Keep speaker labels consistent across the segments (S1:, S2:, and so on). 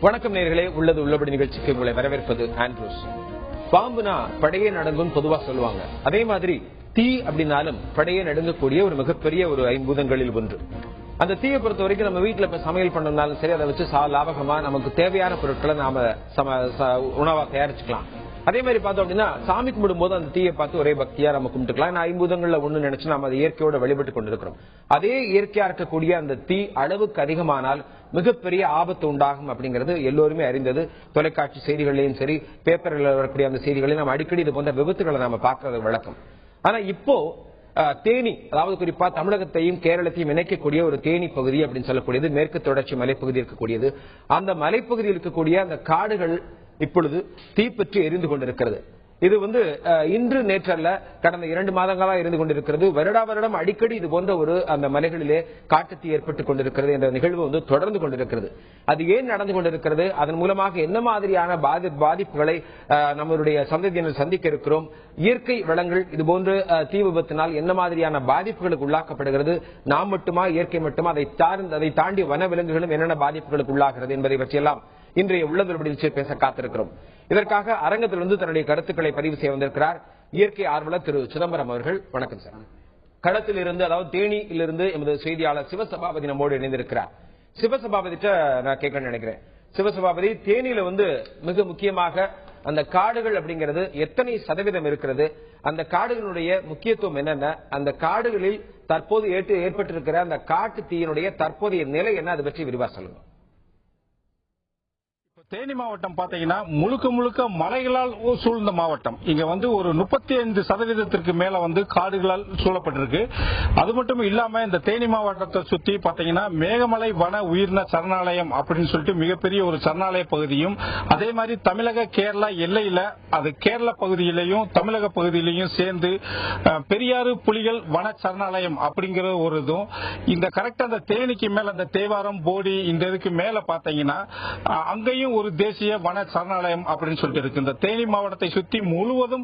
S1: வணக்கம் நேயர்களே, உள்ளது உள்ளபடி நிகழ்ச்சிக்கு உங்களை வரவேற்பது ஆண்ட்ரூஸ். பாம்புனா படையே நடுங்கும் பொதுவா சொல்லுவாங்க. அதே மாதிரி தீ அப்படின்னாலும் படையே நடுங்கக்கூடிய ஒரு மிகப்பெரிய ஒரு ஐம்பூதங்களில் ஒன்று. அந்த தீயை பொறுத்த வரைக்கும் நம்ம வீட்டுல இப்ப சமையல் பண்ணனாலும் சரி, அதை வச்சு லாபகமா நமக்கு தேவையான பொருட்களை நாம உணவா தயாரிச்சுக்கலாம். அதே மாதிரி பார்த்தோம் அப்படின்னா சாமி கும்பிடும் போது அந்த தீயை பார்த்து ஒரே பக்தியா நம்ம கும்பிட்டுக்கலாம். ஐம்பூதங்கள்ல ஒண்ணு நினைச்சு நம்ம அதை இயற்கையோட வழிபட்டு கொண்டிருக்கிறோம். அதே இயற்கையா இருக்கக்கூடிய அந்த தீ அளவுக்கு அதிகமானால் மிகப்பெரிய ஆபத்து உண்டாகும் அப்படிங்கிறது எல்லோருமே அறிந்தது. தொலைக்காட்சி செய்திகளையும் சரி, பேப்பர்ல வரக்கூடிய அந்த செய்திகளையும் நம்ம அடிக்கடி இது போன்ற விபத்துகளை நம்ம பார்க்கறது வழக்கம். ஆனா இப்போ தேனி, அதாவது குறிப்பா தமிழகத்தையும் கேரளத்தையும் இணைக்கக்கூடிய ஒரு தேனி பகுதி அப்படின்னு சொல்லக்கூடியது மேற்கு தொடர்ச்சி மலைப்பகுதி இருக்கக்கூடியது. அந்த மலைப்பகுதியில் இருக்கக்கூடிய அந்த காடுகள் இப்பொழுது தீப்பற்றி எரிந்து கொண்டிருக்கிறது. இது இன்று நேற்றல்ல, கடந்த 2 மாதங்களா இருந்து கொண்டிருக்கிறது. வருடா வருடம் அடிக்கடி இது போன்ற ஒரு அந்த மலைகளிலே காட்டுத்தீ ஏற்பட்டுக் கொண்டிருக்கிறது என்ற நிகழ்வு தொடர்ந்து கொண்டிருக்கிறது. அது ஏன் நடந்து கொண்டிருக்கிறது, அதன் மூலமாக என்ன மாதிரியான பாதிப்புகளை நம்மளுடைய சந்ததியினர் சந்திக்க இருக்கிறோம், இயற்கை வளங்கள் இதுபோன்று தீ விபத்தினால் என்ன மாதிரியான பாதிப்புகளுக்கு உள்ளாக்கப்படுகிறது, நாம் மட்டுமா இயற்கை மட்டுமா, அதை தாண்டி வனவிலங்குகளும் என்னென்ன பாதிப்புகளுக்கு உள்ளாகிறது என்பதை பற்றியெல்லாம் இன்றைய உள்ளது பேச காத்திருக்கிறோம். இதற்காக அரங்கத்திலிருந்து தன்னுடைய கருத்துக்களை பதிவு செய்ய வந்திருக்கிறார் இயற்கை ஆர்வலர் திரு சிதம்பரம் அவர்கள். வணக்கம் சார். களத்தில் இருந்து, அதாவது தேனியிலிருந்து எமது செய்தியாளர் சிவசபாபதி நம்மோடு இணைந்திருக்கிறார். சிவசபாபதிட்ட நான் கேட்க நினைக்கிறேன். சிவசபாபதி, தேனியில மிக முக்கியமாக அந்த காடுகள் அப்படிங்கிறது எத்தனை சதவீதம் இருக்கிறது, அந்த காடுகளுடைய முக்கியத்துவம் என்னென்ன, அந்த காடுகளில் தற்போது ஏற்பட்டிருக்கிற அந்த காட்டு தீயினுடைய தற்போதைய நிலை என்ன, அதை பற்றி விரிவா சொல்லுங்க.
S2: தேனி மாவட்டம் பாத்தீங்கன்னா முழுக்க முழுக்க மலைகளால் சூழ்ந்த மாவட்டம். இங்க ஒரு 35% மேல காடுகளால் சூழப்பட்டிருக்கு. அது மட்டும் இல்லாம இந்த தேனி மாவட்டத்தை சுத்தி பாத்தீங்கன்னா மேகமலை வன உயிரின சரணாலயம் அப்படின்னு சொல்லிட்டு மிகப்பெரிய ஒரு சரணாலய பகுதியும், அதே மாதிரி தமிழக கேரளா எல்லையில அது கேரள பகுதியிலையும் தமிழக பகுதியிலையும் சேர்ந்து பெரியாறு புலிகள் வன சரணாலயம் அப்படிங்கிற ஒரு இதுவும், இந்த கரெக்டா அந்த தேனிக்கு மேல அந்த தேவாரம் போடி இந்த இதுக்கு மேல பாத்தீங்கன்னா அங்கேயும் ஒரு தேசிய வன சரணாலயம் அப்படின்னு சொல்லிட்டு இருக்கு. இந்த தேனி மாவட்டத்தை சுத்தி முழுவதும்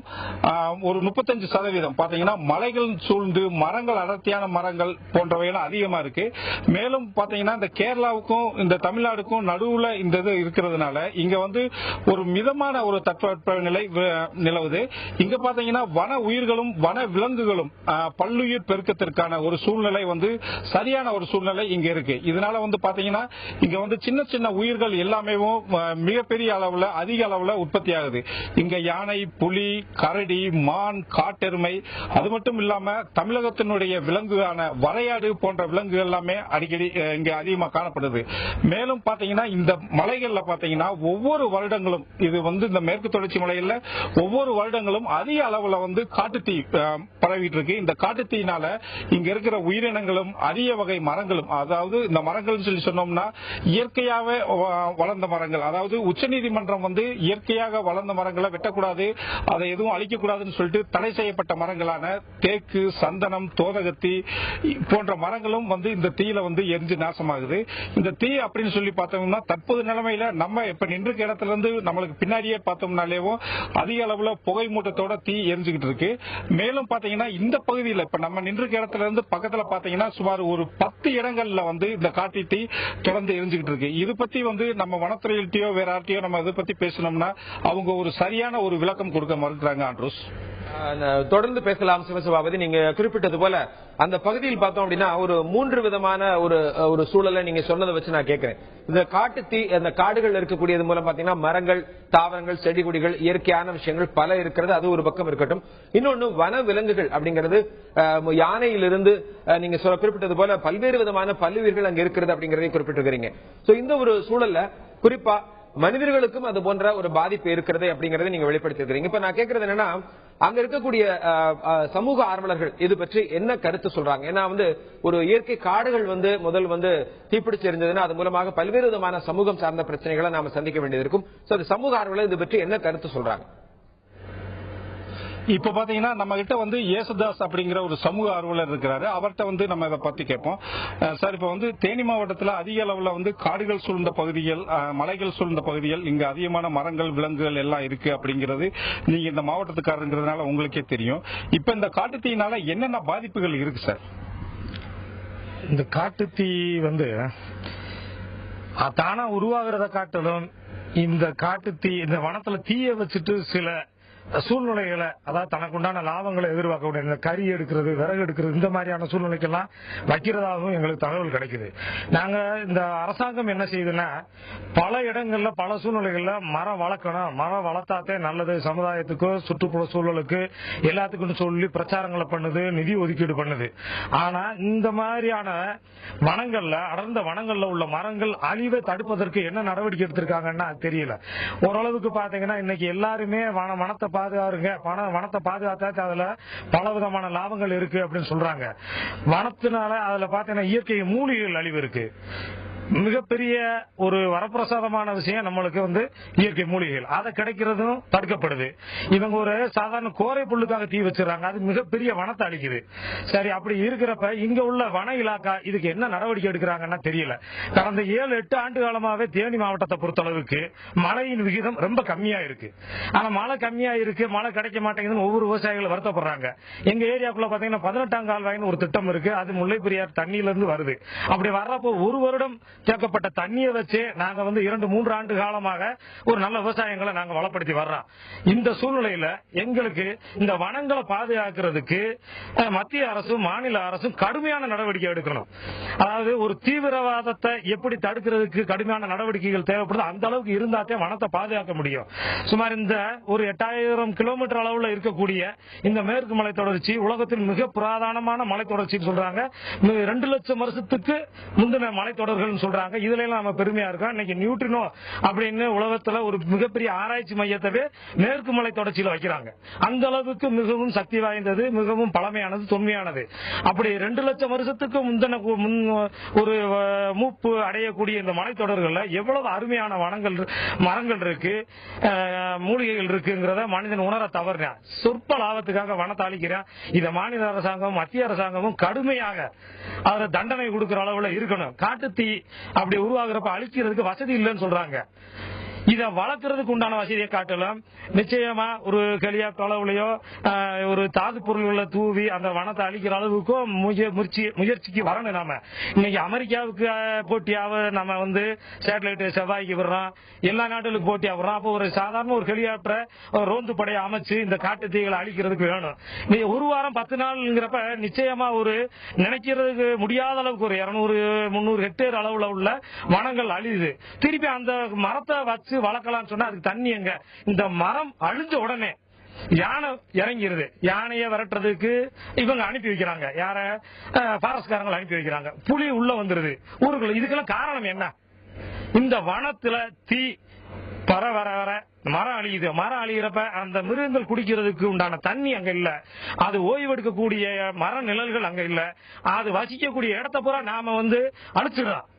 S2: ஒரு 35% பாத்தீங்கன்னா மலைகள் சூழ்ந்து மரங்கள், அடர்த்தியான மரங்கள் போன்றவையெல்லாம் அதிகமா இருக்கு. மேலும் பாத்தீங்கன்னா இந்த கேரளாவுக்கும் இந்த தமிழ்நாடுக்கும் நடுவுல இந்த இது இருக்கிறதுனால இங்க ஒரு மிதமான ஒரு தட்பவெப்ப நிலை நிலவுது. இங்க பாத்தீங்கன்னா வன உயிர்களும் வன விலங்குகளும் பல்லுயிர் பெருக்கத்திற்கான ஒரு சூழ்நிலை சரியான ஒரு சூழ்நிலை இங்க இருக்கு. இதனால பாத்தீங்கன்னா இங்க சின்ன சின்ன உயிர்கள் எல்லாமே மிகப்பெரிய அளவுல அதிக அளவுல உற்பத்தி ஆகுது. இங்க யானை, புலி, கரடி, மான், காட்டெருமை, அது மட்டும் இல்லாம தமிழகத்தினுடைய விலங்குகளான வரையாடு போன்ற விலங்குகள் எல்லாமே அடிக்கடி இங்க அதிகமா காணப்படுது. மேலும் பாத்தீங்கன்னா இந்த மலைகள்ல பாத்தீங்கன்னா ஒவ்வொரு வருடங்களும் இது இந்த மேற்கு தொடர்ச்சி மலைகள்ல ஒவ்வொரு வருடங்களும் அதிக அளவுல காட்டுத்தீ பரவிட்டு இருக்கு. இந்த காட்டுத்தீனால இங்க இருக்கிற உயிரினங்களும் அரிய வகை மரங்களும், அதாவது இந்த மரங்கள் சொல்லி சொன்னோம்னா இயற்கையாவே வளர்ந்த மரங்கள், அதாவது உச்சநீதிமன்றம் இயற்கையாக வளர்ந்த மரங்களை வெட்டக்கூடாது, அதை எதுவும் அழிக்கக்கூடாதுன்னு சொல்லிட்டு தடை செய்யப்பட்ட மரங்களான தேக்கு, சந்தனம், தோதகத்தி போன்ற மரங்களும் இந்த தீயில எரிஞ்சு நாசமாகுது. இந்த தீ அப்படின்னு சொல்லி பார்த்தோம்னா தற்போது நிலைமையில நம்ம இப்ப நின்று இடத்துல இருந்து நம்மளுக்கு பின்னாடியே பார்த்தோம்னாலேயும் அதிக அளவுல புகை மூட்டத்தோட தீ எரிஞ்சுக்கிட்டு இருக்கு. மேலும் பாத்தீங்கன்னா இந்த பகுதியில் இப்ப நம்ம நின்று இடத்துல இருந்து பக்கத்துல பாத்தீங்கன்னா சுமார் ஒரு 10 இடங்கள்ல இந்த காட்டு தீ தொடர்ந்து எரிஞ்சுக்கிட்டு இருக்கு. இது பத்தி நம்ம வனத்துறையில்ட்டையோ வேற யார்ட்டையோ நம்ம இதை பத்தி பேசணும்னா அவங்க ஒரு சரியான ஒரு விளக்கம் கொடுக்க மறுக்கிறாங்க. ஆண்ட்ரூஸ்,
S1: தொடர்ந்து பேசலாம். சிவசபாபதி, நீங்க குறிப்பிட்டது போல அந்த பகுதியில் பார்த்தோம் அப்படின்னா ஒரு 3 விதமான ஒரு சூழலை நீங்க சொன்னதை வச்சு நான் கேட்கிறேன். இந்த காட்டு தீ, அந்த காடுகள் இருக்கக்கூடியது மூலம் பாத்தீங்கன்னா மரங்கள், தாவரங்கள், செடி கொடிகள், இயற்கையான விஷயங்கள் பல இருக்கிறது. அது ஒரு பக்கம் இருக்கட்டும். இன்னொன்னு வன விலங்குகள் அப்படிங்கிறது, யானையிலிருந்து நீங்க குறிப்பிட்டது போல பல்வேறு விதமான பல்லுயிர்கள் அங்க இருக்கிறது அப்படிங்கறதை குறிப்பிட்டிருக்கிறீங்க. இந்த ஒரு சூழல்ல குறிப்பா மனிதர்களுக்கும் அது போன்ற ஒரு பாதிப்பு இருக்கிறது அப்படிங்கறதை நீங்க வெளிப்படுத்திருக்கிறீங்க. இப்ப நான் கேட்கறது என்னன்னா, அங்க இருக்கக்கூடிய சமூக ஆர்வலர்கள் இது பற்றி என்ன கருத்து சொல்றாங்க? ஏன்னா ஒரு இயற்கை காடுகள் முதல் தீப்பிடிச்சு எரிஞ்சதுன்னா அது மூலமாக பல்வேறு விதமான சமூகம் சார்ந்த பிரச்சனைகளை நாம சந்திக்க வேண்டியது இருக்கும். சமூக ஆர்வலர்கள் இது பற்றி என்ன கருத்து சொல்றாங்க?
S2: இப்ப பாத்தீங்கன்னா நம்ம கிட்ட ஏசுதாஸ் அப்படிங்கிற ஒரு சமூக ஆர்வலர் இருக்கிறாரு. அவர்கிட்ட நம்ம இதை பத்தி கேட்போம். சார், இப்ப தேனி மாவட்டத்தில் அதிக அளவுல காடுகள் சூழ்ந்த பகுதிகள், மலைகள் சூழ்ந்த பகுதிகள், இங்க அதிகமான மரங்கள், விலங்குகள் எல்லாம் இருக்கு அப்படிங்கிறது நீங்க இந்த மாவட்டத்துக்காரங்கிறதுனால உங்களுக்கே தெரியும். இப்ப இந்த காட்டுத்தீயினால என்னென்ன பாதிப்புகள் இருக்கு சார்?
S3: இந்த காட்டுத்தீ தானா உருவாகிறத காட்டிலும் இந்த காட்டு தீ, இந்த வனத்துல தீய வச்சுட்டு சில சூழ்நிலைகளை, அதாவது தனக்கு உண்டான லாபங்களை எதிர்பார்க்கக்கூடிய இந்த கறி எடுக்கிறது, விறகு எடுக்கிறது, இந்த மாதிரியான சூழ்நிலைக்கெல்லாம் வைக்கிறதாகவும் எங்களுக்கு தகவல் கிடைக்குது. நாங்க இந்த அரசாங்கம் என்ன செய்யுதுன்னா, பல இடங்கள்ல பல சூழ்நிலைகள்ல மரம் வளர்க்கணும், மரம் வளர்த்தாத்தே நல்லது சமுதாயத்துக்கு, சுற்றுப்புற சூழலுக்கு, எல்லாத்துக்கும் சொல்லி பிரச்சாரங்களை பண்ணுது, நிதி ஒதுக்கீடு பண்ணுது. ஆனா இந்த மாதிரியான வனங்கள்ல, அடர்ந்த வனங்கள்ல உள்ள மரங்கள் அழிவை தடுப்பதற்கு என்ன நடவடிக்கை எடுத்திருக்காங்கன்னா தெரியல. ஓரளவுக்கு பாத்தீங்கன்னா இன்னைக்கு எல்லாருமே வனத்தை பாதுகாருங்க, வனத்தை பாதுகாத்தா அதுல பல விதமான லாபங்கள் இருக்கு அப்படின்னு சொல்றாங்க. வனத்தினால அதுல பாத்தீங்கன்னா இயற்கை மூலிகைகள் அழிவு இருக்கு. மிகப்பெரிய ஒரு வரப்பிரசாதமான விஷயம் நம்மளுக்கு இயற்கை மூலிகைகள், அதை கிடைக்கிறதும் தடுக்கப்படுது. இவங்க ஒரு சாதாரண கோரை புல்லுக்காக தீ வச்சிடறாங்க, அது மிகப்பெரிய வனத்தை அழிக்குது. சரி, அப்படி இருக்கிறப்ப இங்க உள்ள வன இலாக்கா இதுக்கு என்ன நடவடிக்கை எடுக்கிறாங்கன்னா தெரியல. கடந்த 7-8 ஆண்டு காலமாவே தேனி மாவட்டத்தை பொறுத்தளவுக்கு மழையின் விகிதம் ரொம்ப கம்மியா இருக்கு. ஆனா மழை கம்மியா இருக்கு, மழை கிடைக்க மாட்டேங்குதுன்னு ஒவ்வொரு விவசாயிகள் வருத்தப்படுறாங்க. எங்க ஏரியாக்குள்ள பாத்தீங்கன்னா 18ஆம் கால்வாய்னு ஒரு திட்டம் இருக்கு, அது முல்லை பெரியார் தண்ணியில இருந்து வருது. அப்படி வர்றப்போ ஒரு வருடம் தேக்கப்பட்ட தண்ணியை வச்சு நாங்க 2-3 ஆண்டு காலமாக ஒரு நல்ல விவசாயங்களை நாங்க வளப்படுத்தி வர்றோம். இந்த சூழ்நிலையில எங்களுக்கு இந்த வனங்களை பாதுகாக்கிறதுக்கு மத்திய அரசும் மாநில அரசும் கடுமையான நடவடிக்கை எடுக்கணும். அதாவது ஒரு தீவிரவாதத்தை எப்படி தடுக்கிறதுக்கு கடுமையான நடவடிக்கைகள் தேவைப்படுது, அந்த அளவுக்கு இருந்தாத்தே வனத்தை பாதுகாக்க முடியும். சுமார் இந்த ஒரு 8000 கிலோமீட்டர் அளவுல இருக்கக்கூடிய இந்த மேற்கு மலை தொடர்ச்சி உலகத்தில் மிக புராதனமான மலை தொடர்ச்சின்னு சொல்றாங்க. 2 லட்சம் வருஷத்துக்கு முந்தின மலை தொடர்கள் சொல்றாங்க. இதுல எல்லாம் நம்ம பெருமையா இருக்கோம். இன்னைக்கு நியூட்ரினோ அப்படின்னு உலகத்துல ஒரு மிகப்பெரிய ஆராய்ச்சி மையத்தவே மேற்கு மலை தொடர்ச்சியில வைக்கிறாங்க. அந்த அளவுக்கு மிகவும் சக்தி வாய்ந்தது, மிகவும் பழமையானது, தொன்மையானது. அப்படி 2 லட்சம் வருஷத்துக்கு முந்தின ஒரு மூப்பு அடையக்கூடிய இந்த மலைத்தொடர்கள்ல எவ்வளவு அருமையான மரங்கள் இருக்கு, மூலிகைகள் இருக்குங்கிறத மனிதன் உணர தவறுறான். சொற்ப லாபத்துக்காக வனத்தை அழிக்கிறான். இத மாநில அரசாங்கம் மத்திய அரசாங்கமும் கடுமையாக அதை தண்டனை கொடுக்கிற அளவுல இருக்கணும். காட்டுத்தீ அப்படி உருவாகிறப்ப அழிக்கிறதுக்கு வசதி இல்லைன்னு சொல்றாங்க. இதை வளர்க்கறதுக்கு உண்டான வசதியை காட்டலாம். நிச்சயமா ஒரு ஹெலிகாப்டர் அளவுலயோ ஒரு தாது பொருள்களை தூவி அந்த வனத்தை அழிக்கிற அளவுக்கும் முயற்சிக்கு வரணும். நாம இன்னைக்கு அமெரிக்காவுக்கு போட்டியாக நம்ம சேட்டலைட் செவ்வாய்க்கு விடுறோம், எல்லா நாடுகளுக்கும் போட்டியா விடுறோம். அப்போ ஒரு சாதாரண ஒரு ஹெலிகாப்டரை ரோந்து படையை அமைச்சு இந்த காட்டு தீகளை அழிக்கிறதுக்கு வேணும். நீங்க ஒரு வாரம் 10 நாள்ங்கிறப்ப நிச்சயமா ஒரு நினைக்கிறதுக்கு முடியாத அளவுக்கு ஒரு 200-300 ஹெக்டேர் அளவுல உள்ள வனங்கள் அழியுது. திருப்பி அந்த மரத்தை வச்சு வளர்க்கலாம் சொன்னா அதுக்கு தண்ணி எங்க? இந்த மரம் அழிஞ்ச உடனே யானை இறங்கிருது. யானையை விரட்டுறதுக்கு இவங்க அனுப்பி வைக்கிறாங்க, யார பாரஸ்காரங்களை அனுப்பி வைக்கிறாங்க. புலி உள்ள வந்துருது ஊருக்குள்ள. இதுக்கெல்லாம் காரணம் என்ன? இந்த வனத்துல தீ வர வர வர மரம் அழியுது. மரம் அழிகிறப்ப அந்த மிருகங்கள் குடிக்கிறதுக்கு உண்டான தண்ணி அங்க இல்ல, அது ஓய்வெடுக்கக்கூடிய மர நிழல்கள் அங்க இல்ல, அது வசிக்கக்கூடிய இடத்த பூரா நாம அழிச்சிடலாம்.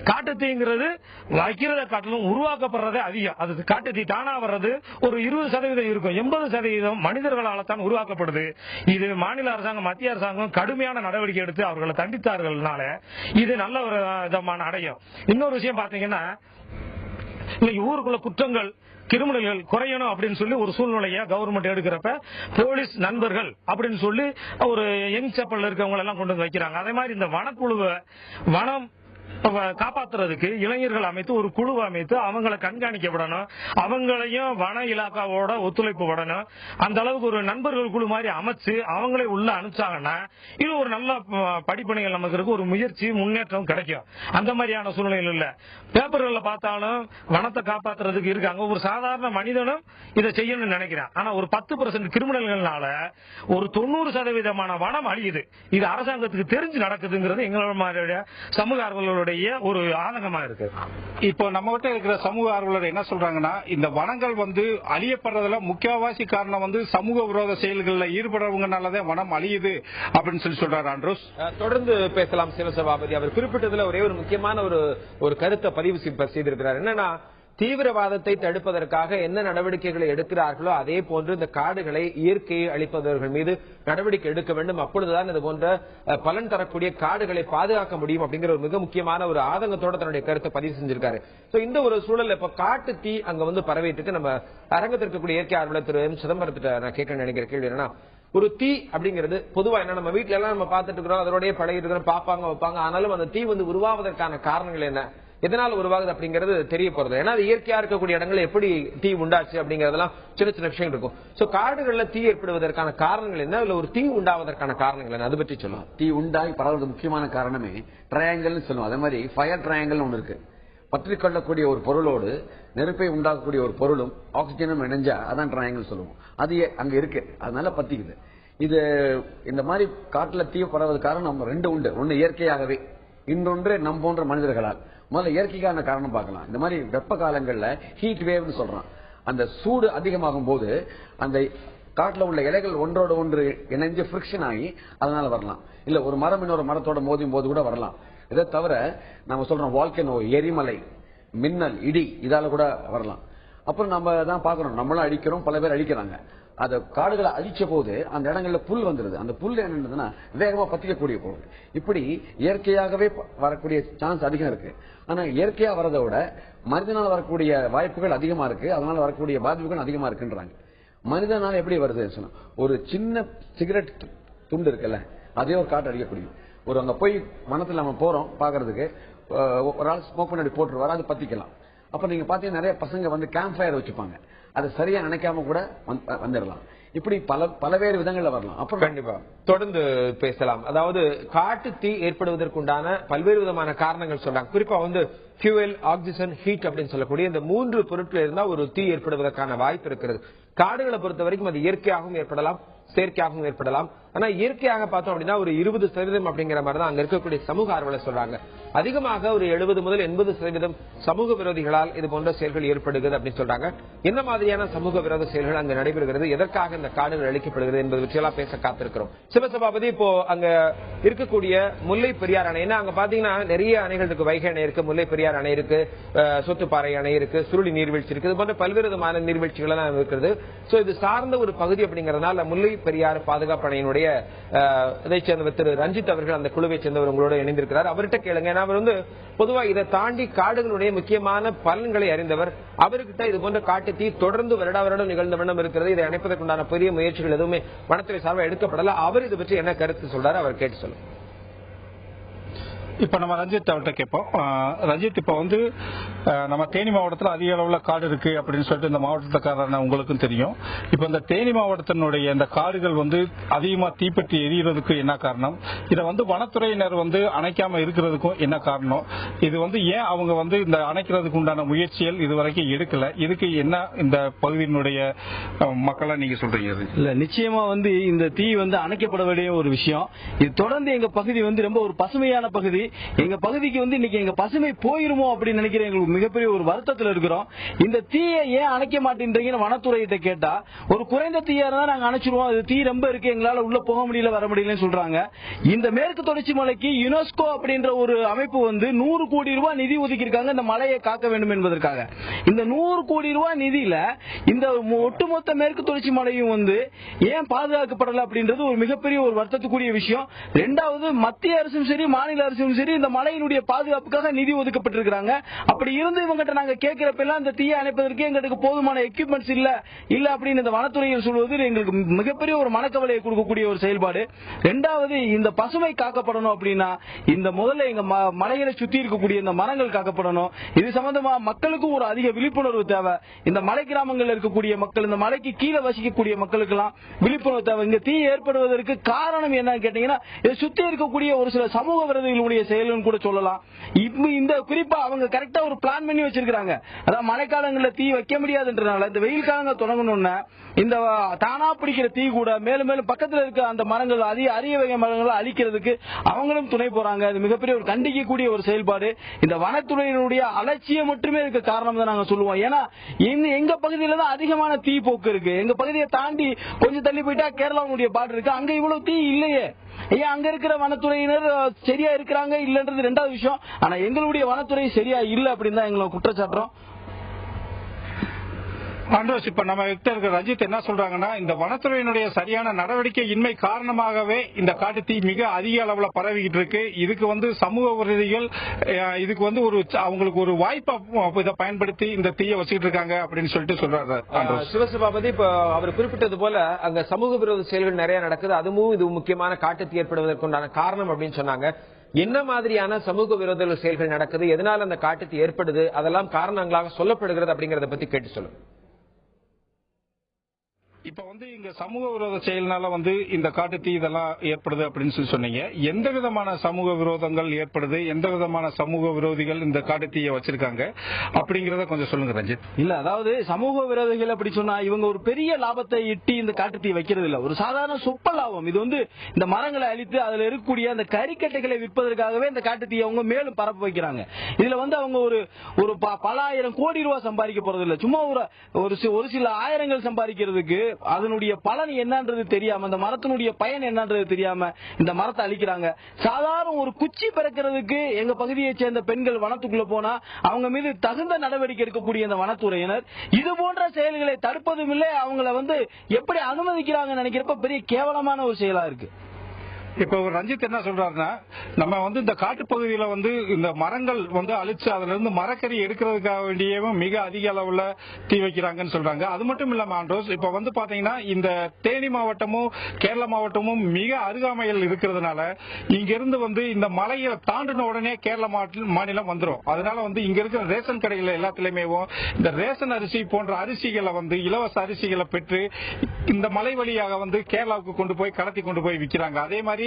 S3: காட்டுத்தீங்கிறது வைக்கிறத காட்டிலும் உருவாக்கப்படுறதே அதிகம். அது காட்டுத்தீ தானா வர்றது ஒரு 20% இருக்கும், 80% மனிதர்களால் தான் உருவாக்கப்படுது. இது மாநில அரசாங்கம் மத்திய அரசாங்கம் கடுமையான நடவடிக்கை எடுத்து அவர்களை தண்டித்தார்கள்னால இது நல்ல ஒரு விதமான அடையும். இன்னொரு விஷயம் பாத்தீங்கன்னா, இன்னைக்கு ஊருக்குள்ள குற்றங்கள் கிரிமினல்கள் குறையணும் அப்படின்னு சொல்லி ஒரு சூழ்நிலையை கவர்மெண்ட் எடுக்கிறப்ப போலீஸ் நண்பர்கள் அப்படின்னு சொல்லி ஒரு யங் செப்பல் இருக்கவங்க எல்லாம் கொண்டு வந்து வைக்கிறாங்க. அதே மாதிரி இந்த வனக்குழுவை வனம் காப்பாற்றுறதுக்கு இளைஞர்கள் அமைத்து ஒரு குழு அமைத்து அவங்களை கண்காணிக்கப்படணும். அவங்களையும் வன இலாக்காவோட ஒத்துழைப்பு படணும். அந்த அளவுக்கு ஒரு நண்பர்கள் குழு மாதிரி அமைச்சு அவங்களே உள்ள அனுப்பிச்சாங்கன்னா இது ஒரு நல்ல படிப்பணிகள் நமக்கு இருக்கு, ஒரு முயற்சி முன்னேற்றம் கிடைக்கும். அந்த மாதிரியான சூழ்நிலைகள் இல்ல. பேப்பர்கள்ல பார்த்தாலும் வனத்தை காப்பாற்றுறதுக்கு இருக்காங்க. ஒரு சாதாரண மனிதனும் இதை செய்யணும்னு நினைக்கிறான். ஆனா ஒரு 10% கிரிமினல்கள்னால ஒரு 90% வனம் அழியுது. இது அரசாங்கத்துக்கு தெரிஞ்சு நடக்குதுங்கிறது எங்களுடைய சமூக ஆர்வலர்களுடைய ஒரு ஆதங்கமா இருக்கு.
S2: இப்போ நம்ம கிட்ட இருக்கிற சமூக ஆர்வலர் என்ன சொல்றாங்கன்னா, இந்த வனங்கள் அழியப்படுறதுல முக்கியவாசி காரணம் சமூக விரோத செயல்களில் ஈடுபடுறவங்கனாலதான் வனம் அழியுது அப்படின்னு சொல்லி சொல்றாரு ஆண்ட்ரூஸ்.
S1: தொடர்ந்து பேசலாம் சிவசபாபதி. அவர் குறிப்பிட்டதுல ஒரே ஒரு முக்கியமான ஒரு கருத்தை பதிவு செய்திருக்கிறார். என்னன்னா, தீவிரவாதத்தை தடுப்பதற்காக என்ன நடவடிக்கைகளை எடுக்கிறார்களோ அதே போன்று இந்த காடுகளை இயற்கையை அழிப்பவர்கள் மீது நடவடிக்கை எடுக்க வேண்டும். அப்பொழுதுதான் இது போன்ற பலன் தரக்கூடிய காடுகளை பாதுகாக்க முடியும் அப்படிங்கிற ஒரு மிக முக்கியமான ஒரு ஆதங்கத்தோட தன்னுடைய கருத்தை பதிவு செஞ்சிருக்காரு. இந்த ஒரு சூழல் இப்ப காட்டு தீ அங்க பரவிட்டு நம்ம அரங்கத்திற்கு இருக்கக்கூடிய இயற்கை ஆர்வலர் திரு எம் சிதம்பரத்திட்ட நான் கேட்க நினைக்கிற கேள்வி என்னன்னா, ஒரு தீ அப்படிங்கிறது பொதுவா என்ன நம்ம வீட்டுல எல்லாம் நம்ம பார்த்துட்டு இருக்கிறோம், அதோடய பழகிட்டு இருக்கிறோம், பார்ப்பாங்க வைப்பாங்க. ஆனாலும் அந்த தீ உருவாவதற்கான காரணங்கள் என்ன? எதனால் உருவாகுது அப்படிங்கிறது தெரிய போறது. ஏன்னா அது இயற்கையா இருக்கக்கூடிய இடங்கள் எப்படி தீ உண்டாச்சு அப்படிங்கறதெல்லாம் சின்ன சின்ன விஷயம் இருக்கும். சோ காடுகள்ல தீ ஏற்படுவதற்கான காரணங்கள் என்ன, இல்ல ஒரு தீ உண்டாவதற்கான காரணங்கள் என்ன, அதை பற்றி சொல்லலாம்.
S4: தீ உண்டாகி பரவுறது முக்கியமான காரணமே ட்ரையாங்கிள் சொல்லுவோம். அதே மாதிரி ஃபயர் ட்ரையாங்கிள் ஒன்று இருக்கு. பற்றிக்கொள்ளக்கூடிய ஒரு பொருளோடு நெருப்பை உண்டாக்கக்கூடிய ஒரு பொருளும் ஆக்சிஜனும் இணைஞ்சா அதான் ட்ரையாங்கிள் சொல்லுவோம். அது அங்க இருக்கு, அதனால பத்திக்குது. இது இந்த மாதிரி காட்டுல தீ பரவது காரணம் ரெண்டு உண்டு. ஒன்னு இயற்கையாகவே, இன்னொன்று நம் போன்ற மனிதர்களால். முதல்ல இயற்கைக்கான காரணம் பார்க்கலாம். இந்த மாதிரி வெப்ப காலங்கள்ல ஹீட் வேவ்னு சொல்றான். அந்த சூடு அதிகமாகும் போது அந்த காட்டுல உள்ள இலைகள் ஒன்றோடு ஒன்று இணைஞ்சு ஃபிரிக்ஷன் ஆகி அதனால வரலாம். இல்ல ஒரு மரம் இன்னொரு மரத்தோட மோதும் போது கூட வரலாம். இதை தவிர நம்ம சொல்றோம் வால்கனோ, எரிமலை, மின்னல், இடி, இதால கூட வரலாம். அப்புறம் நம்ம தான் பாக்குறோம், நம்மளும் அழிக்கிறோம், பல பேர் அழிக்கிறாங்க. அந்த காடுகளை அழிச்ச போது அந்த இடங்கள்ல புல் வந்துருது. அந்த புல் என்னன்னா வேகமா பத்திக்கக்கூடிய பொருள். இப்படி இயற்கையாகவே வரக்கூடிய சான்ஸ் அதிகம் இருக்கு. ஆனா இயற்கையா வரதை விட மனிதனால் வரக்கூடிய வாய்ப்புகள் அதிகமா இருக்கு. அதனால வரக்கூடிய பாதிப்புகள் அதிகமா இருக்குன்றாங்க. மனிதனால எப்படி வருது சொன்னா, ஒரு சின்ன சிகரெட் துண்டு இருக்குல்ல, அதே ஒரு காட்டு அடிக்கக்கூடிய ஒரு அங்க போய் வனத்துல நம்ம போறோம் பாக்குறதுக்கு, ஒரு ஆள் ஸ்மோக் பண்ணி போட்டுருவாரு, அது பத்திக்கலாம். அப்ப நீங்க பாத்தீங்கன்னா நிறைய பசங்க வந்து கேம்ப் ஃபயர் வச்சுப்பாங்க. அதை சரியா நினைக்காம கூட வந்துடலாம். இப்படி பலவேறு விதங்கள்ல வரலாம். அப்புறம்
S1: கண்டிப்பா தொடர்ந்து பேசலாம். அதாவது காட்டு தீ ஏற்படுவதற்குண்டான பல்வேறு விதமான காரணங்கள் சொல்றாங்க. குறிப்பா வந்து ஃபியூவல், ஆக்சிஜன், ஹீட் அப்படின்னு சொல்லக்கூடிய இந்த 3 பொருட்கள் இருந்தா ஒரு தீ ஏற்படுவதற்கான வாய்ப்பு இருக்கிறது. காடுகளை பொறுத்த வரைக்கும் அது இயற்கையாகவும் ஏற்படலாம், செயற்கையாகவும் ஏற்படலாம். ஆனா இயற்கையாக பார்த்தோம் அப்படின்னா ஒரு 20% அப்படிங்கிற மாதிரி தான் அங்க இருக்கக்கூடிய சமூக ஆர்வலர் சொல்றாங்க. அதிகமாக ஒரு 70 முதல் 80% சமூக விரோதிகளால் இது போன்ற செயல்கள் ஏற்படுகிறது அப்படின்னு சொல்றாங்க. என்ன மாதிரியான சமூக விரோத செயல்கள் அங்க நடைபெறுகிறது, எதற்காக இந்த காடுகள் அழிக்கப்படுகிறது என்பது பற்றியெல்லாம் பேச காத்திருக்கிறோம். சிவசபாபதி, இப்போ அங்க இருக்கக்கூடிய முல்லை பெரியார் அணை, அங்க பாத்தீங்கன்னா நிறைய அணைகள் இருக்கு. வைகை அணை இருக்கு, முல்லை பெரியார் அணை இருக்கு, சொத்துப்பாறை அணை இருக்கு, சுருளி நீர்வீழ்ச்சி இருக்கு, இது போன்ற பல்வேறு விதமான நீர்வீழ்ச்சிகள் எல்லாம் இருக்கிறது. சோ இது சார்ந்த ஒரு பகுதி அப்படிங்கறதுனால முல்லை பெரியார் பாதுகாப்பு அணையினுடைய இதை சேர்ந்தவர் திரு ரஞ்சித் அவர்கள் அந்த குழுவை சேர்ந்தவர் உங்களோட இணைந்திருக்கிறார். அவர்கிட்ட கேளுங்க. அவர் வந்து பொதுவா இதை தாண்டி காடுகளுடைய முக்கியமான பலன்களை அறிந்தவர். அவர்கிட்ட இது போன்ற காட்டு தீ தொடர்ந்து வருடம் நிகழ்ந்த வண்ணம் இருக்கிறது. இதை அணைப்பதற்குண்டான பெரிய முயற்சிகள் எதுவுமே வனத்துறை சார்பாக எடுக்கப்படல. அவர் இது பற்றி என்ன கருத்து சொல்றாரு, அவர் கேட்டு சொல்லுங்க.
S2: இப்ப நம்ம ரஞ்சித் அவர்கிட்ட கேட்போம். ரஞ்சித், இப்ப வந்து நம்ம தேனி மாவட்டத்தில் அதிக அளவுல காடு இருக்கு அப்படின்னு சொல்லிட்டு இந்த மாவட்டத்துக்காரன உங்களுக்கும் தெரியும். இப்ப இந்த தேனி மாவட்டத்தினுடைய இந்த காடுகள் வந்து அதிகமா தீப்பற்றி எரியறதுக்கு என்ன காரணம், இதை வந்து வனத்துறையினர் வந்து அணைக்காம இருக்கிறதுக்கும் என்ன காரணம், இது வந்து ஏன் அவங்க வந்து இந்த அணைக்கிறதுக்கு உண்டான முயற்சிகள் இதுவரைக்கும் எடுக்கல, இதுக்கு என்ன இந்த பகுதியினுடைய மக்களை நீங்க சொல்றீங்க?
S5: இல்ல, நிச்சயமா வந்து இந்த தீ வந்து அணைக்கப்பட வேண்டிய ஒரு விஷயம். இது தொடர்ந்து எங்க பகுதி வந்து ரொம்ப ஒரு பசுமையான பகுதி. எங்க பகுதிக்கு வந்து இன்னைக்கு எங்க பசுமை போயிருமோ அப்படின்னு நினைக்கிறேன். எங்களுக்கு மிகப்பெரிய ஒரு வருத்தத்தில் இருக்கிறோம். இந்த தீயை ஏன் அணைக்க மாட்டேன்றீங்கன்னு வனத்துறையிட்ட கேட்டா, ஒரு குறைந்த தீயா இருந்தா நாங்க அணைச்சிருவோம், அது தீ ரொம்ப இருக்கு, எங்களால உள்ள போக முடியல, வர முடியலன்னு சொல்றாங்க. இந்த மேற்கு தொடர்ச்சி மலைக்கு யுனெஸ்கோ அப்படின்ற ஒரு அமைப்பு வந்து 100 கோடி ரூபாய் நிதி ஒதுக்கி இருக்காங்க இந்த மலையை காக்க வேண்டும் என்பதற்காக. இந்த 100 கோடி ரூபாய் நிதியில இந்த ஒட்டுமொத்த மேற்கு தொடர்ச்சி மலையும் வந்து ஏன் பாதுகாக்கப்படல அப்படின்றது ஒரு மிகப்பெரிய ஒரு வருத்தத்துக்குரிய விஷயம். இரண்டாவது, மத்திய அரசும் சரி மாநில அரசும் சரி இந்த மலையினுடைய பாதுகாப்புக்காக நிதி ஒதுக்கப்பட்டிருக்கிறாங்க. அப்படி இருந்து இவங்கிட்ட நாங்க கேட்கிறப்ப எல்லாம் இந்த தீயை அணைப்பதற்கு எங்களுக்கு போதுமான எக்யூப்மெண்ட்ஸ் இல்ல அப்படின்னு இந்த வனத்துறையில் சொல்வது எங்களுக்கு மிகப்பெரிய ஒரு மனக்கவலையை கொடுக்கக்கூடிய ஒரு செயல்பாடு. இரண்டாவது, இந்த பசுமை காக்கப்படணும் அப்படின்னா இந்த முதல்ல எங்க மலைகளை சுத்தி இருக்கக்கூடிய இந்த மரங்கள் காக்கப்படணும். இது சம்பந்தமா மக்களுக்கும் ஒரு அதிக விழிப்புணர்வு தேவை. இந்த மலை கிராமங்களில் இருக்கக்கூடிய மக்கள், இந்த மலைக்கு கீழே வசிக்கக்கூடிய மக்களுக்கு எல்லாம் விழிப்புணர்வு தேவை. இங்க தீ ஏற்படுவதற்கு காரணம் என்னன்னு கேட்டீங்கன்னா, இதை சுத்தி இருக்கக்கூடிய ஒரு சில சமூக விரோதிகளுடைய செயல்னு கூட சொல்லலாம். இந்த குறிப்பா அவங்க கரெக்டா ஒரு பிளான் பண்ணி வச்சிருக்காங்க. அதாவது மழைக்காலங்களில் தீ வைக்க முடியாதுன்றனால இந்த வெயில் காலங்கள் தொடங்கணும்னா இந்த தானா பிடிக்கிற தீ கூட மேலும் மேலும் பக்கத்தில் இருக்க அந்த மரங்கள் அரிய வகை மரங்களை அழிக்கிறதுக்கு அவங்களும் துணை போறாங்க. அது மிகப்பெரிய ஒரு கண்டிக்கக்கூடிய ஒரு செயல்பாடு. இந்த வனத்துறையினுடைய அலட்சியம் மட்டுமே இருக்க காரணம் தான் நாங்க சொல்லுவோம். ஏன்னா எங்க பகுதியில தான் அதிகமான தீ போக்கு இருக்கு. எங்க பகுதியை தாண்டி கொஞ்சம் தள்ளி போயிட்டா கேரளாவுடைய பார்டர் இருக்கு, அங்க இவ்வளவு தீ இல்லையே. ஏன் அங்க இருக்கிற வனத்துறையினர் சரியா இருக்கிறாங்க இல்லன்றது ரெண்டாவது விஷயம். ஆனா எங்களுடைய வனத்துறை சரியா இல்ல அப்படின்னு தான் எங்களை குற்றச்சாட்டுறோம்.
S2: ஆண்டோஸ், இப்ப நம்ம கிட்ட இருக்கிற ரஞ்சித் என்ன சொல்றாங்கன்னா, இந்த வனத்துறையினுடைய சரியான நடவடிக்கை இன்மை காரணமாகவே இந்த காட்டு தீ மிக அதிக அளவுல பரவிக்கிட்டு இருக்கு. இதுக்கு வந்து சமூக விரோதிகள் இதுக்கு வந்து ஒரு அவங்களுக்கு ஒரு வாய்ப்பை இதை பயன்படுத்தி இந்த தீயை வச்சுட்டு இருக்காங்க அப்படின்னு சொல்லிட்டு சொல்றாரு
S1: சிவசபாபதி. இப்ப அவர் குறிப்பிட்டது போல அங்க சமூக விரோத செயல்கள் நிறைய நடக்குது. அதுவும் இது முக்கியமான காட்டு தீ ஏற்படுவதற்குண்டான காரணம் அப்படின்னு சொன்னாங்க. என்ன மாதிரியான சமூக விரோத செயல்கள் நடக்குது, எதனால அந்த காட்டுத்தீ ஏற்படுது, அதெல்லாம் காரணங்களாக சொல்லப்படுகிறது அப்படிங்கறத பத்தி கேட்டு சொல்லுங்க.
S2: இப்ப இங்க சமூக விரோத செயல்னால இந்த காட்டுத்தீ இதெல்லாம் ஏற்படுது அப்படின்னு சொன்னீங்க. எந்த விதமான சமூக விரோதங்கள் ஏற்படுது, எந்த விதமான சமூக விரோதிகள் இந்த காட்டுத்தீயை வச்சிருக்காங்க அப்படிங்கறத கொஞ்சம் சொல்லுங்க ரஞ்சித்.
S5: இல்ல, அதாவது சமூக விரோதிகள் அப்படி சொன்னா இவங்க ஒரு பெரிய லாபத்தை ஈட்டி இந்த காட்டுத்தீ வைக்கிறது இல்ல, ஒரு சாதாரண சொப்ப லாபம். இது இந்த மரங்களை அழித்து அதுல இருக்கக்கூடிய அந்த கறிக்கட்டைகளை விற்பதற்காகவே இந்த காட்டுத்தீயை அவங்க மேலும் பரப்ப வைக்கிறாங்க. இதுல அவங்க ஒரு பல ஆயிரம் கோடி ரூபாய் சம்பாதிக்க போறது இல்ல, சும்மா ஒரு சில ஆயிரங்கள் சம்பாதிக்கிறதுக்கு அதனுடைய பலன் என்னன்றது தெரியாம, அந்த மரத்தினுடைய பயன் என்னன்றது தெரியாம இந்த மரத்தை அழிக்கிறாங்க. சாதாரண ஒரு குச்சி பிறக்கிறதுக்கு எங்க பகுதியை சேர்ந்த பெண்கள் வனத்துக்குள்ள போனா அவங்க மீது தகுந்த நடவடிக்கை எடுக்கக்கூடிய இந்த வனத்துறையினர் இது போன்ற செயல்களை தடுப்பதும் இல்லை. அவங்கள எப்படி அனுமதிக்கிறாங்கன்னு நினைக்கிறப்ப பெரிய கேவலமான ஒரு செயலா இருக்கு.
S2: இப்ப ரஞ்சித் என்ன சொல்றாருன்னா, நம்ம இந்த காட்டுப்பகுதியில இந்த மரங்கள் அழிச்சு அதுல இருந்து மரக்கறி எடுக்கிறதுக்காக வேண்டியவும் மிக அதிக அளவுல தீ வைக்கிறாங்கன்னு சொல்றாங்க. அது மட்டும் இல்லாம ஆண்ட்ரோஸ், இப்ப பாத்தீங்கன்னா இந்த தேனி மாவட்டமும் கேரள மாவட்டமும் மிக அருகாமையில் இருக்கிறதுனால இங்க இருந்து இந்த மலையை தாண்டின உடனே கேரள மாநிலம் வந்துடும். அதனால இங்க இருக்கிற ரேஷன் கடைகள் எல்லாத்திலுமே இந்த ரேஷன் அரிசி போன்ற அரிசிகளை இலவச அரிசிகளை பெற்று இந்த மலை வழியாக கேரளாவுக்கு கொண்டு போய் கடத்தி கொண்டு போய் விற்கிறாங்க. அதே மாதிரி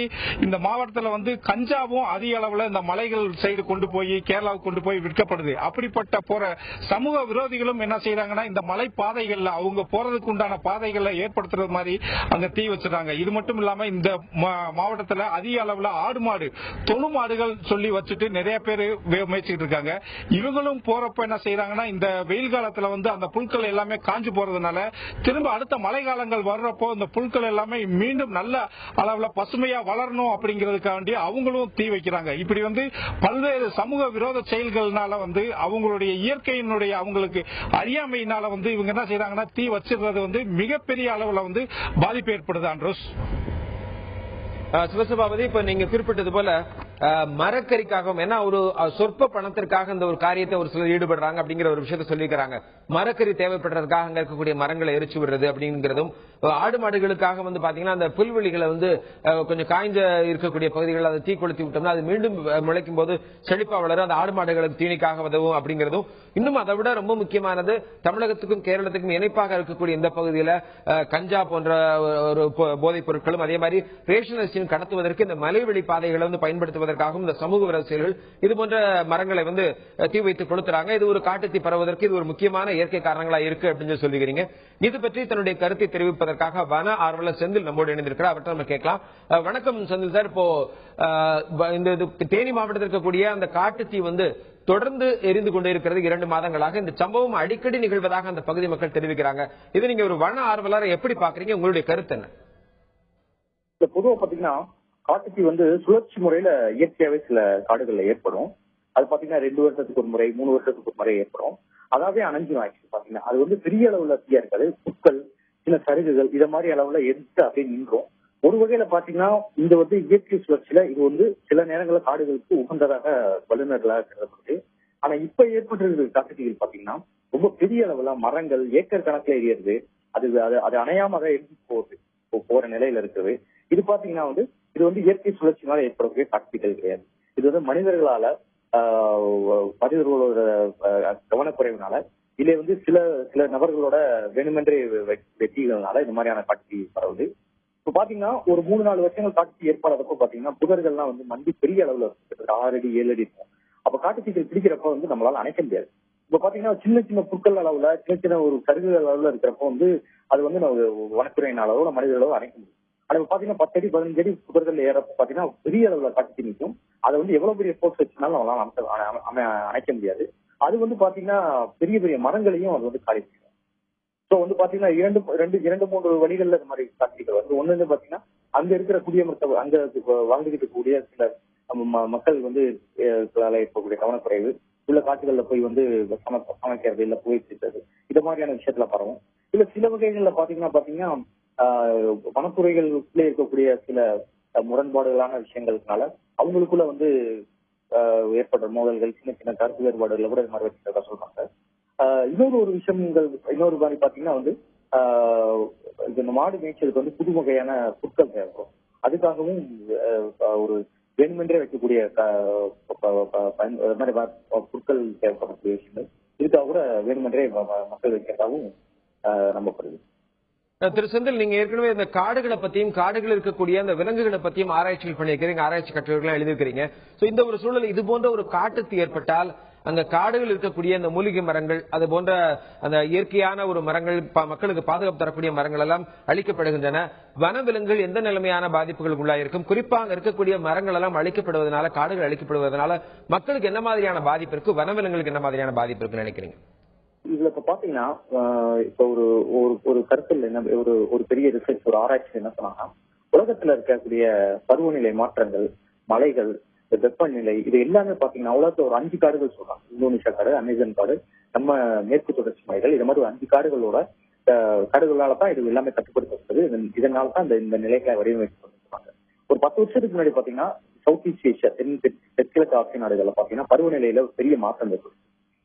S2: இந்த மாவட்டத்தில் கஞ்சாவும் அதிக அளவுல இந்த மலைகள் சைடு கொண்டு போய் கேரளாவுக்கு கொண்டு போய் விற்கப்படுது. அப்படிப்பட்ட போற சமூக விரோதிகளும் என்ன செய்யறாங்கன்னா, இந்த மலை பாதைகள்ல அவங்க போறதுக்கு உண்டான பாதைகளை ஏற்படுத்துறது மாதிரி அங்க தீ வச்சிருக்காங்க. இது மட்டும் இல்லாம இந்த மாவட்டத்தில் அதிக அளவுல ஆடு மாடு தொழு மாடுகள் சொல்லி வச்சுட்டு நிறைய பேர் முயற்சிட்டு இருக்காங்க. இவங்களும் போறப்ப என்ன செய்யறாங்கன்னா, இந்த வெயில் காலத்துல அந்த புல்கள் எல்லாமே காஞ்சு போறதுனால திரும்ப அடுத்த மழை காலங்கள் வர்றப்போ இந்த புல்கள் எல்லாமே மீண்டும் நல்ல அளவுல பசுமையா வளரணும் அப்படிங்கிறதுக்காண்டி அவங்களும் தீ வைக்கிறாங்க. இப்படி பல்வேறு சமூக விரோத செயல்கள்னால அவங்களுடைய இயற்கையினுடைய அவங்களுக்கு அறியாமையினால இவங்க என்ன செய்யறாங்கன்னா, தீ வச்சிருக்கிறது மிகப்பெரிய அளவுல பாதிப்பு ஏற்படுது. ஆண்ட்ரோஸ்,
S1: சிவசபாபதி, இப்ப நீங்க குறிப்பிட்டது போல மரக்கறிக்காகவும், ஏன்னா ஒரு சொற்ப பணத்திற்காக இந்த ஒரு காரியத்தை ஒரு சிலர் ஈடுபடுறாங்க அப்படிங்கிற ஒரு விஷயத்த சொல்லிக்கிறாங்க. மரக்கறி தேவைப்படுறதுக்காக அங்க இருக்கக்கூடிய மரங்களை எரிச்சு விடுறது அப்படிங்கிறதும், ஆடு மாடுகளுக்காக பாத்தீங்கன்னா அந்த புல்வெளிகளை கொஞ்சம் காய்ஞ்ச இருக்கக்கூடிய பகுதிகள் அதை தீ கொளுத்தி விட்டோம்னா அது மீண்டும் முளைக்கும் போது செழிப்பா வளரும், அந்த ஆடு மாடுகளுக்கு தீனிக்காக உதவும் அப்படிங்கிறதும். இன்னும் அதை விட ரொம்ப முக்கியமானது, தமிழகத்துக்கும் கேரளத்துக்கும் இணைப்பாக இருக்கக்கூடிய இந்த பகுதியில கஞ்சா போன்ற ஒரு போதைப் பொருட்களும் அதே மாதிரி ரேஷன் அரிசியும் கடத்துவதற்கு இந்த மலைவெளி பாதைகளை பயன்படுத்துவதற்காகவும் இந்த சமூக விரோத செயல்கள் இது போன்ற மரங்களை தீ வைத்து கொளுத்துறாங்க. இது ஒரு காட்டுத்தீ பரவுவதற்கு இது ஒரு முக்கியமான இயற்கை காரணங்களா இருக்கு அப்படின்னு சொல்லுகிறீங்க. இது பற்றி தன்னுடைய கருத்தை தெரிவிப்பதற்காக வன ஆர்வலர் செந்தில் நம்மோடு இணைந்திருக்கிறார். அவர்கிட்ட நம்ம கேட்கலாம். வணக்கம் செந்தில் சார். இப்போ இந்த தேனி மாவட்டத்தில் இருக்கக்கூடிய அந்த காட்டுத்தீ தொடர்ந்து எரிந்து கொண்டே இருக்கிறது 2 மாதங்களாக. இந்த சம்பவம் அடிக்கடி நிகழ்வதாக அந்த பகுதி மக்கள் தெரிவிக்கிறாங்க. இது நீங்க ஒரு வன ஆர்வலரை எப்படி பாக்குறீங்க? உங்களுடைய கருத்து என்ன?
S6: பொதுவாக பாத்தீங்கன்னா காட்டுத்தீ சுழற்சி முறையில இயற்கையாவே சில காடுகள்ல ஏற்படும். அது பாத்தீங்கன்னா 2 வருஷத்துக்கு ஒரு முறை 3 வருஷத்துக்கு ஒரு முறை ஏற்படும். அதாவே அணைஞ்சு ஆயிடுச்சு பாத்தீங்கன்னா அது பெரிய அளவுல தீயா இருக்காது. புற்கள், சில சருகுகள் இத மாதிரி அளவுல எடுத்து அப்படியே நின்றோம். ஒரு வகையில பாத்தீங்கன்னா இந்த இயற்கை சுழற்சியில இது சில நேரங்கள காடுகளுக்கு உகந்ததாக வல்லுநர்களாக கருதப்படுது. ஆனா இப்ப ஏற்பட்டிருக்கிற காட்டுத்தீகள் பாத்தீங்கன்னா ரொம்ப பெரிய அளவுல மரங்கள் ஏக்கர் கணக்குல எரியறது, அது அணையாம தான் எரிஞ்சு போற நிலையில இருக்குது. இது பாத்தீங்கன்னா இது இயற்கை சுழற்சினால ஏற்படக்கூடிய காட்டுத்தீகள் கிடையாது. இது மனிதர்களோட கவனக்குறைவுனால இல்ல சில நபர்களோட வேணுமென்றே வெற்றிகள்னால இந்த மாதிரியான காட்டுத்தீ பரவுது. இப்ப பாத்தீங்கன்னா ஒரு 3-4 வருஷங்கள் காட்டுத்தீ ஏற்படாதப்போ பாத்தீங்கன்னா புதர்கள்லாம் மண்டி பெரிய அளவுல 6 அடி 7 அடி இருக்கும். அப்ப காட்டுத்தீகள் பிடிக்கிறப்ப நம்மளால அணைக்க முடியாது. இப்ப பாத்தீங்கன்னா சின்ன சின்ன புற்கள் அளவுல சின்ன ஒரு கருகுகள் அளவுல இருக்கிறப்போ அது வனத்துறையினாலோ மனிதர்களோ அணைக்க முடியும். அது பாத்தீங்கன்னா 10 அடி 15 அடி புதர்கள் ஏறப்ப பாத்தீங்கன்னா பெரிய அளவுல காட்டுத்தீ நிற்கும். அதை எவ்வளவு பெரிய போர்ஸ் வச்சுனாலும் நம்மளால அணைக்க முடியாது. அது பாத்தீங்கன்னா பெரிய பெரிய மரங்களையும் அது காலி செய்யும். சோ பாத்தீங்கன்னா 2-3 வழிகள்ல இந்த மாதிரி காட்டுத்தீகள் ஒண்ணு பாத்தீங்கன்னா அங்க இருக்கிற குடியமர்த்த அங்க வாழ்ந்துகிட்டு கூடிய சில மக்கள் இருக்கக்கூடிய கவனக்குறைவு, உள்ள காட்டுகள்ல போய் சமைக்கிறது இல்ல புகைப்பிடிக்கிறது இது மாதிரியான விஷயத்துல பரவும். இல்ல சில வகைகள்ல பாத்தீங்கன்னா வனத்துறைகளுக்குள்ளே இருக்கக்கூடிய சில முரண்பாடுகளான விஷயங்களுக்குனால அவங்களுக்குள்ள ஏற்படுற மோதல்கள், சின்ன சின்ன கருத்து வேறுபாடுகளை கூட இது மாதிரி வச்சுக்கிறதா சொல்றாங்க. இன்னொரு மாதிரி பாத்தீங்கன்னா இந்த மாடு மேய்ச்சலுக்கு புது வகையான புற்கள் தேவைப்படும். அதுக்காகவும் ஒரு வேணுமென்றே வைக்கக்கூடிய பொருட்கள் தேவைப்படக்கூடிய விஷயங்கள் இதுக்காக கூட வேணுமென்றே மக்கள் வைக்கிறதாகவும் நம்பப்படுது.
S1: திரு செந்தில், நீங்க ஏற்கனவே இந்த காடுகளை பத்தியும் காடுகள் இருக்கக்கூடிய அந்த விலங்குகளை பத்தியும் ஆராய்ச்சிகள் பண்ணியிருக்கிறீங்க, ஆராய்ச்சி கட்டுரைகள் எழுதியிருக்கிறீங்க. சோ இந்த ஒரு சூழல் இது போன்ற ஒரு காட்டுத்தீ ஏற்பட்டால் அங்க காடுகள் இருக்கக்கூடிய அந்த மூலிகை மரங்கள் அது போன்ற அந்த இயற்கையான ஒரு மரங்கள் மக்களுக்கு பாதுகாப்பு தரக்கூடிய மரங்கள் எல்லாம் அழிக்கப்படுகின்றன. வனவிலங்குகள் எந்த நிலைமையான பாதிப்புகளுக்கு உள்ளாயிருக்கும்? குறிப்பாக இருக்கக்கூடிய மரங்கள் எல்லாம் அழிக்கப்படுவதனால, காடுகள் அழிக்கப்படுவதனால மக்களுக்கு என்ன மாதிரியான பாதிப்பு இருக்கு, வனவிலங்குகளுக்கு என்ன மாதிரியான பாதிப்பு இருக்குன்னு நினைக்கிறீங்க?
S6: இதுல இப்ப பாத்தீங்கன்னா இப்ப ஒரு கருத்துல என்ன ஒரு பெரிய ரிசர்ச் ஒரு ஆராய்ச்சி என்ன சொன்னாங்கன்னா, உலகத்துல இருக்கக்கூடிய பருவநிலை மாற்றங்கள், மலைகள், வெப்பநிலை இது எல்லாமே பாத்தீங்கன்னா உலகத்துல ஒரு 5 காடுகள் சொல்றாங்க. இந்தோனேஷியா காடு, அமேசான் காடு, நம்ம மேற்கு தொடர்ச்சி மலைகள், இது மாதிரி ஒரு 5 காடுகளாலதான் இது எல்லாமே கட்டுப்படுத்தப்பட்டது. இதனாலதான் இந்த நிலைகளை வடிவமைக்கப்பட்டிருக்காங்க. ஒரு 10 வருஷத்துக்கு முன்னாடி பாத்தீங்கன்னா சவுத் ஈஸ்ட் ஏஷியா, தெற்கிழக்கு ஆசிய நாடுகள்ல பாத்தீங்கன்னா பருவநிலையில பெரிய மாற்றம் ஏற்படும்.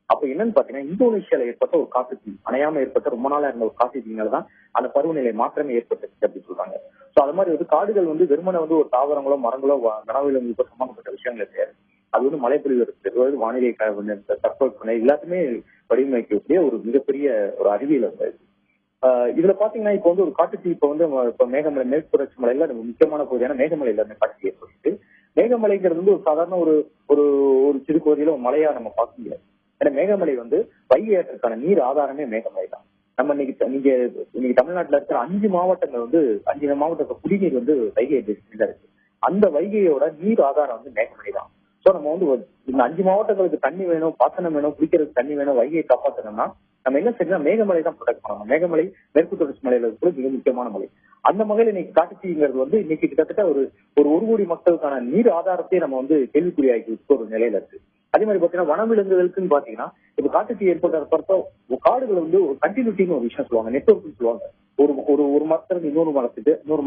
S6: அப்ப என்னன்னு பாத்தீங்கன்னா இந்தோனேஷியால ஏற்பட்ட ஒரு காட்டுத்தீ, அணையாம ஏற்பட்ட ரொம்ப நாளா இருந்த ஒரு காட்டுத்தீனாலதான் அந்த பருவநிலை மாற்றமே ஏற்பட்டுச்சு அப்படின்னு சொல்றாங்க. சோ அது மாதிரி காடுகள் வெறுமனை ஒரு தாவரங்களோ மரங்களோ வனவிலங்குகளுக்கோ சம்பந்தப்பட்ட விஷயங்கள் கிடையாது. அது மழைப்பொழிவு இருக்கிறது, வானிலை தட்பவெப்பநிலை எல்லாத்துமே வடிவமைக்கக்கூடிய ஒரு மிகப்பெரிய ஒரு அறிவியல் இருந்தது. இதுல பாத்தீங்கன்னா இப்ப ஒரு காட்டுத்தீ இப்ப மேகமலை, மேற்கு தொடர்ச்சி மலையில முக்கியமான பகுதியான மேகமலையில அந்த காட்டுத்தீ ஏற்பட்டு, மேகமலைங்கிறது ஒரு சாதாரண ஒரு சிறு பகுதியில ஒரு மலையா நம்ம பார்க்க முடியாது. ஏன்னா மேகமலை வைகை ஆற்றுக்கான நீர் ஆதாரமே மேகமலை தான். நம்ம இன்னைக்கு தமிழ்நாட்டுல இருக்கிற 5 மாவட்டங்கள் 5 மாவட்ட குடிநீர் வைகை பேசிட்டு இருக்கு. அந்த வைகையோட நீர் ஆதாரம் மேகமலை தான். சோ நம்ம இந்த 5 மாவட்டங்களுக்கு தண்ணி வேணும், பாசனம் வேணும், குடிக்கிறதுக்கு தண்ணி வேணும், வைகையை காப்பாற்றணும்னா நம்ம என்ன செய்யணும், மேகமலை தான் ப்ரொடெக்ட் பண்ணணும். மேகமலை மேற்கு தொடர்ச்சி மலையில இருக்கிற மிக முக்கியமான மலை. அந்த வகையில் இன்னைக்கு காட்டுத்தீங்கிறது இன்னைக்கு கிட்டத்தட்ட ஒரு 1 கோடி மக்களுக்கான நீர் ஆதாரத்தை நம்ம கேள்விக்குறியாக்கி ஒரு நிலையில இருக்கு. அதே மாதிரி பாத்தீங்கன்னா வனவிலங்குகளுக்குன்னு பாத்தீங்கன்னா இப்ப காட்டுத்தீ ஏற்பட்ட காடுகள் ஒரு கண்டினியூட்டின்னு ஒரு விஷயம் சொல்லுவாங்க, நெட்வொர்க் சொல்லுவாங்க. ஒரு மரத்துல இன்னொரு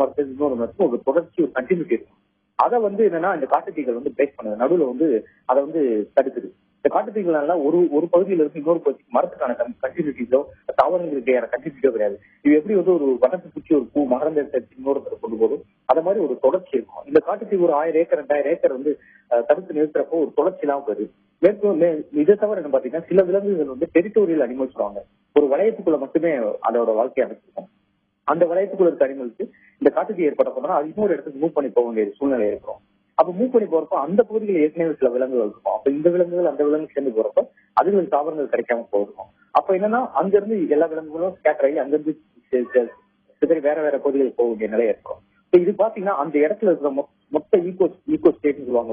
S6: மரத்துக்கு ஒரு தொடர்ச்சி, ஒரு கண்டினியூட்டி இருக்கும். அதை என்னன்னா இந்த காட்டுத்தீகள் பிரேக் பண்ணுது, நடுவுல அதை தடுக்குது. இந்த காட்டுத்தீகள்னால ஒரு பகுதியில இருந்து இன்னொரு பகுதிக்கு மரத்துக்கான கண்டினியூட்டிஸோ தாவரங்களுக்கு கண்டினியூட்டியோ கிடையாது. இது எப்படி ஒரு வனத்தை சுற்றி ஒரு பூ மகரந்த இன்னொருத்தர கொண்டு போதும் அது மாதிரி ஒரு தொடர்ச்சி இருக்கும். இந்த காட்டுத்தீ ஒரு 1000 ஏக்கர் 2000 ஏக்கர் தடுத்து நிறுத்துறப்போ ஒரு தொடர்ச்சி எல்லாம் வருது. இதை தவிர என்ன பாத்தீங்கன்னா சில விலங்குகள் டெரிட்டோரியல் அனிமல்ஸ் சொல்லுவாங்க. ஒரு வளையத்துக்குள்ள மட்டுமே அதோட வாழ்க்கையை அமைச்சிருக்கும். அந்த வளையத்துக்குள்ள இருக்க அனிமல்ஸ் இந்த காட்டுத்தீ ஏற்பட்ட அது இன்னொரு இடத்துக்கு மூவ் பண்ணி போக வேண்டிய சூழ்நிலை இருக்கும். அப்ப மூவ் பண்ணி போறப்போ அந்த பகுதியில் ஏற்கனவே சில விலங்குகள் இருக்கும். அப்ப இந்த விலங்குகள் அந்த விலங்கு சேர்ந்து போறப்ப அதுகளுக்கு தாவரங்கள் கிடைக்காம போயிருக்கும். அப்ப என்னன்னா அங்க இருந்து எல்லா விலங்குகளும் ஸ்கேட்டர் ஆகி அங்கிருந்து சிதறி வேற வேற பகுதிகளுக்கு போக வேண்டிய நிலை ஏற்படும். இது பாத்தீங்கன்னா அந்த இடத்துல இருக்கிற மொத்த ஈகோ ஸ்டேட் சொல்லுவாங்க,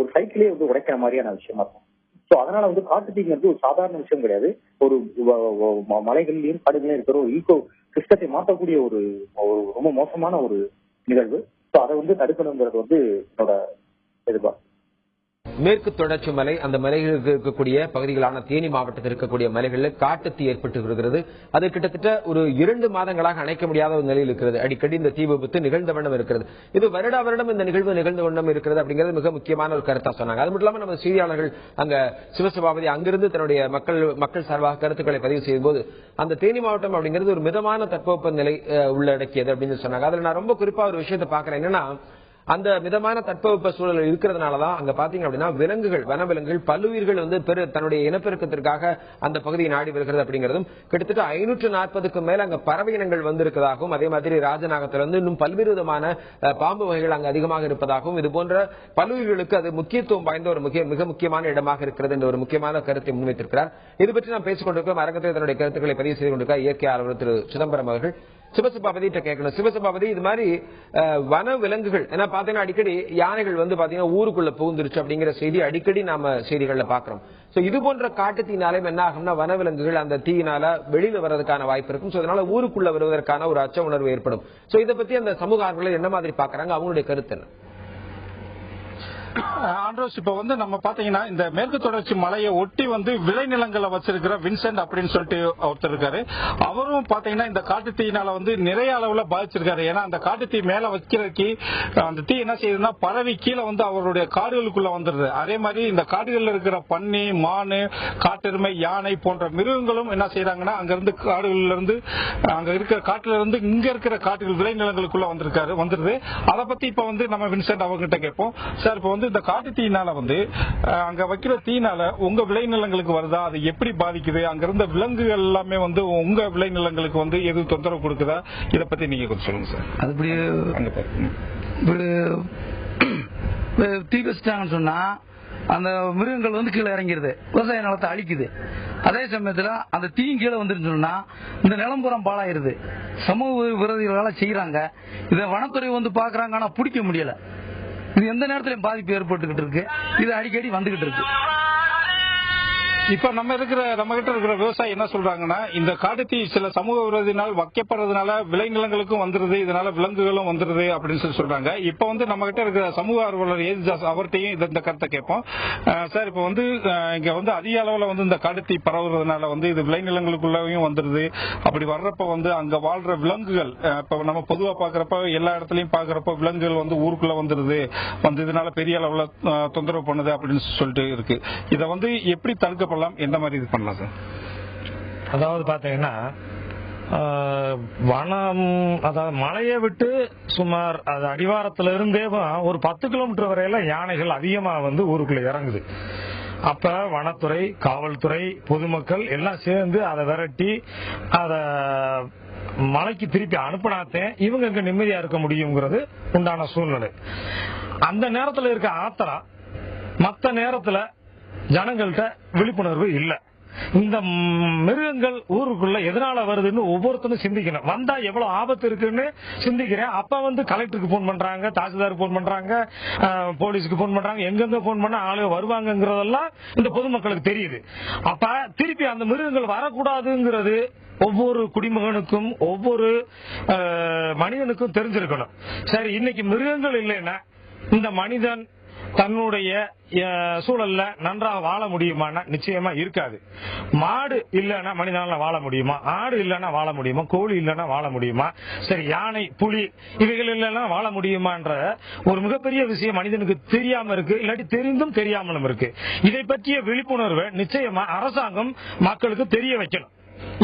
S6: ஒரு சைக்கிளே உடைக்கிற மாதிரியான விஷயமா இருக்கும். சோ அதனால காட்டுத்தீங்கிறது ஒரு சாதாரண விஷயம் கிடையாது. ஒரு மலைகள்லயும் காடுகளையும் இருக்கிற ஒரு ஈகோ சிஸ்டத்தை மாற்றக்கூடிய ஒரு ரொம்ப மோசமான ஒரு நிகழ்வு. சோ அதை தடுக்கணுங்கிறது என்னோட எதிர்பார்ப்பு.
S1: மேற்கு தொடர்ச்சி மலை, அந்த மலைகளுக்கு இருக்கக்கூடிய பகுதிகளான தேனி மாவட்டத்தில் இருக்கக்கூடிய மலைகளில் காட்டுத்தீ ஏற்பட்டு வருகிறது. அது கிட்டத்தட்ட ஒரு 2 மாதங்களாக அணைக்க முடியாத ஒரு நிலையில் இருக்கிறது. அடிக்கடி இந்த தீ விபத்து நிகழ்ந்த வண்ணம் இருக்கிறது. இது வருடம் இந்த நிகழ்வு நிகழ்ந்த வண்ணம் இருக்கிறது அப்படிங்கிறது மிக முக்கியமான ஒரு கருத்தா சொன்னாங்க. அது மட்டும் இல்லாம நம்ம செய்தியாளர்கள் அங்க சிவசபாபதி அங்கிருந்து தன்னுடைய மக்கள் சார்பாக கருத்துக்களை பதிவு செய்யும் போது அந்த தேனி மாவட்டம் அப்படிங்கிறது ஒரு மிதமான தட்பவெப்ப நிலை உள்ளடக்கியது அப்படின்னு சொன்னாங்க. அதுல நான் ரொம்ப குறிப்பா ஒரு விஷயத்தை பாக்குறேன். என்னன்னா அந்த மிதமான தட்பவெப்ப சூழல் இருக்கிறதுனாலதான் அங்க பாத்தீங்க அப்படின்னா விலங்குகள், வனவிலங்குகள், பல்லுயிர்கள் தன்னுடைய இனப்பெருக்கத்திற்காக அந்த பகுதியை நாடி வருகிறது அப்படிங்கிறதும், கிட்டத்தட்ட 540க்கு மேல அங்க பறவை இனங்கள் வந்திருக்கிறதாகவும், அதே மாதிரி ராஜநாகத்துல இன்னும் பல்வேறு விதமான பாம்பு வகைகள் அங்கு அதிகமாக இருப்பதாகவும், இது போன்ற பல்லுயிர்களுக்கு அது முக்கியத்துவம் வாய்ந்த ஒரு மிக முக்கியமான இடமாக இருக்கிறது என்ற ஒரு முக்கியமான கருத்தை முன்வைத்திருக்கிறார். இது பற்றி நாம் பேசிக் கொண்டிருக்கிறோம். அரங்கத்தில் தன்னுடைய கருத்துக்களை பதிவு செய்து கொண்டிருக்கிறார் இயற்கை ஆர்வலர் திரு சிதம்பரம் அவர்கள். சிவசபாபதி கேட்கணும். சிவசபாபதி, இது மாதிரி வன விலங்குகள் ஏன்னா பாத்தீங்கன்னா அடிக்கடி யானைகள் பாத்தீங்கன்னா ஊருக்குள்ள புகுந்துருச்சு அப்படிங்கிற செய்தி அடிக்கடி நாம செய்திகள்ல பாக்குறோம். சோ இது போன்ற காட்டுத்தீனாலும் என்ன ஆகும்னா வனவிலங்குகள் அந்த தீயினால வெளியில வர்றதுக்கான வாய்ப்பு இருக்கும். சோ அதனால ஊருக்குள்ள வருவதற்கான ஒரு அச்ச உணர்வு ஏற்படும். சோ இதை பத்தி அந்த சமூக ஆர்வலர்கள் என்ன மாதிரி பாக்குறாங்க, அவங்களுடைய கருத்து என்ன?
S2: ஆண்ட்ரோஸ், இப்ப வந்து நம்ம பாத்தீங்கன்னா இந்த மேற்கு தொடர்ச்சி மலையை ஒட்டி வந்து விளைநிலங்களை வச்சிருக்கிற வின்சென்ட் அப்படின்னு சொல்லிட்டு ஒருத்தர் இருக்காரு. அவரும் பாத்தீங்கன்னா இந்த காட்டுத்தீயினால வந்து நிறைய அளவுல பாதிச்சிருக்காரு. ஏன்னா அந்த காட்டுத்தீ மேல வைக்கிறதுக்கு அந்த தீ என்ன செய்யுதுன்னா பரவி கீழே வந்து அவருடைய காடுகளுக்குள்ள வந்துருது. அதே மாதிரி இந்த காடுகள்ல இருக்கிற பன்னி, மானு, காட்டெருமை, யானை போன்ற மிருகங்களும் என்ன செய்யறாங்கன்னா அங்க இருந்து காடுகள்ல இருந்து அங்க இருக்கிற காட்டுல இருந்து இங்க இருக்கிற காட்டுகள் விளைநிலங்களுக்குள்ள வந்துருது. அதை பத்தி இப்ப வந்து நம்ம வின்சென்ட் அவங்ககிட்ட கேட்போம். சார், இப்ப வந்து இந்த காட்டு தீயினால வந்து அங்க வைக்கிற தீயினால உங்க விளைநிலங்களுக்கு வருதா, அது எப்படி பாதிக்குது, அங்க இருந்த விலங்குகள் எல்லாமே வந்து உங்க விளைநிலங்களுக்கு வந்து எது தொந்தரவு கொடுக்குதா, இதை பத்தி நீங்க கொஞ்சம் சொல்லுங்க சார்.
S5: அது தீ வச்சிட்டாங்கன்னு சொன்னா அந்த மிருகங்கள் வந்து கீழே இறங்கிடுது, விவசாய நிலத்தை அழிக்குது. அதே சமயத்துல அந்த தீயும் கீழே வந்துருச்சுன்னா இந்த நிலம்புறம் பாழாயிருது. சமூக விரோதிகளால செய்யறாங்க. இதை வனத்துறை வந்து பாக்குறாங்க, ஆனா பிடிக்க முடியல. இது எந்த நேரத்திலும் பாதிப்பு ஏற்பட்டுக்கிட்டு இருக்கு. இது அடிக்கடி வந்துகிட்டு இருக்கு.
S2: இப்ப நம்ம கிட்ட இருக்கிற விவசாயி என்ன சொல்றாங்கன்னா, இந்த காட்டுத்தீ சில சமூக விரோதினால் வைக்கப்படுறதுனால விளைநிலங்களுக்கும் வந்துருது, இதனால விலங்குகளும் வந்துருது அப்படின்னு சொல்றாங்க. இப்ப வந்து நம்ம கிட்ட இருக்கிற சமூக ஆர்வலர் ஏஜாஸ் அவர்கிட்டையும் இந்த கருத்தை கேட்போம். சார், இப்ப வந்து இங்க வந்து அதிக அளவுல வந்து இந்த காட்டுத்தீ பரவுறதுனால வந்து இது விளைநிலங்களுக்குள்ளயும் வந்துருது. அப்படி வர்றப்ப வந்து அங்க வாழ்ற விலங்குகள், இப்ப நம்ம பொதுவா பாக்குறப்ப எல்லா இடத்துலயும் பாக்குறப்ப விலங்குகள் வந்து ஊருக்குள்ள வந்துருது, வந்து இதனால பெரிய அளவுல தொந்தரவு பண்ணுது அப்படின்னு சொல்லிட்டு இருக்கு. இதை வந்து எப்படி தடுக்க எந்த மாதிரி இது பண்ணலாம் சார்?
S3: அதாவது பாத்தீங்கன்னா வனம், அதாவது மலையை விட்டு சுமார் அது அடிவாரத்துல இருந்தே ஒரு 10 கிலோமீட்டர் வரையில யானைகள் அதிகமா வந்து ஊருக்குள்ள இறங்குது. அப்ப வனத்துறை, காவல்துறை, பொதுமக்கள் எல்லாம் சேர்ந்து அதை விரட்டி அதை மலைக்கு திருப்பி அனுப்பினாத்தே இவங்க இங்க நிம்மதியா இருக்க முடியுங்கிறது உண்டான சூழ்நிலை. அந்த நேரத்துல இருக்க ஆத்திரம் மற்ற நேரத்துல ஜனங்கள்கிட்ட விழிப்புணர்வு இல்ல. இந்த மிருகங்கள் ஊருக்குள்ள எதனால வருதுன்னு ஒவ்வொருத்தரும் சிந்திக்கணும். வந்தா எவ்வளவு ஆபத்து இருக்குன்னு சிந்திக்கிறேன். அப்ப வந்து கலெக்டருக்கு போன் பண்றாங்க, தாசில்தாருக்கு போன் பண்றாங்க, போலீஸுக்கு போன் பண்றாங்க. எங்கெங்க போன் பண்ணா ஆளுங்க வருவாங்கிறதெல்லாம் இந்த பொதுமக்களுக்கு தெரியுது. அப்ப திருப்பி அந்த மிருகங்கள் வரக்கூடாதுங்கிறது ஒவ்வொரு குடிமகனுக்கும் ஒவ்வொரு மனிதனுக்கும் தெரிஞ்சிருக்கணும். சரி, இன்னைக்கு மிருகங்கள் இல்லைன்னா இந்த மனிதன் தன்னுடைய சூழல்ல நன்றாக வாழ முடியுமானா நிச்சயமா இருக்காது. மாடு இல்லைன்னா மனிதனால வாழ முடியுமா? ஆடு இல்லைன்னா வாழ முடியுமா? கோழி இல்லைன்னா வாழ முடியுமா? சரி, யானை, புலி இவைகள் இல்லைன்னா வாழ முடியுமான்ற ஒரு மிகப்பெரிய விஷயம் மனிதனுக்கு தெரியாம இருக்கு, இல்லாட்டி தெரிந்தும் தெரியாமலும் இருக்கு. இதை பற்றிய விழிப்புணர்வை நிச்சயமா அரசாங்கம் மக்களுக்கு தெரிய வைக்கணும்.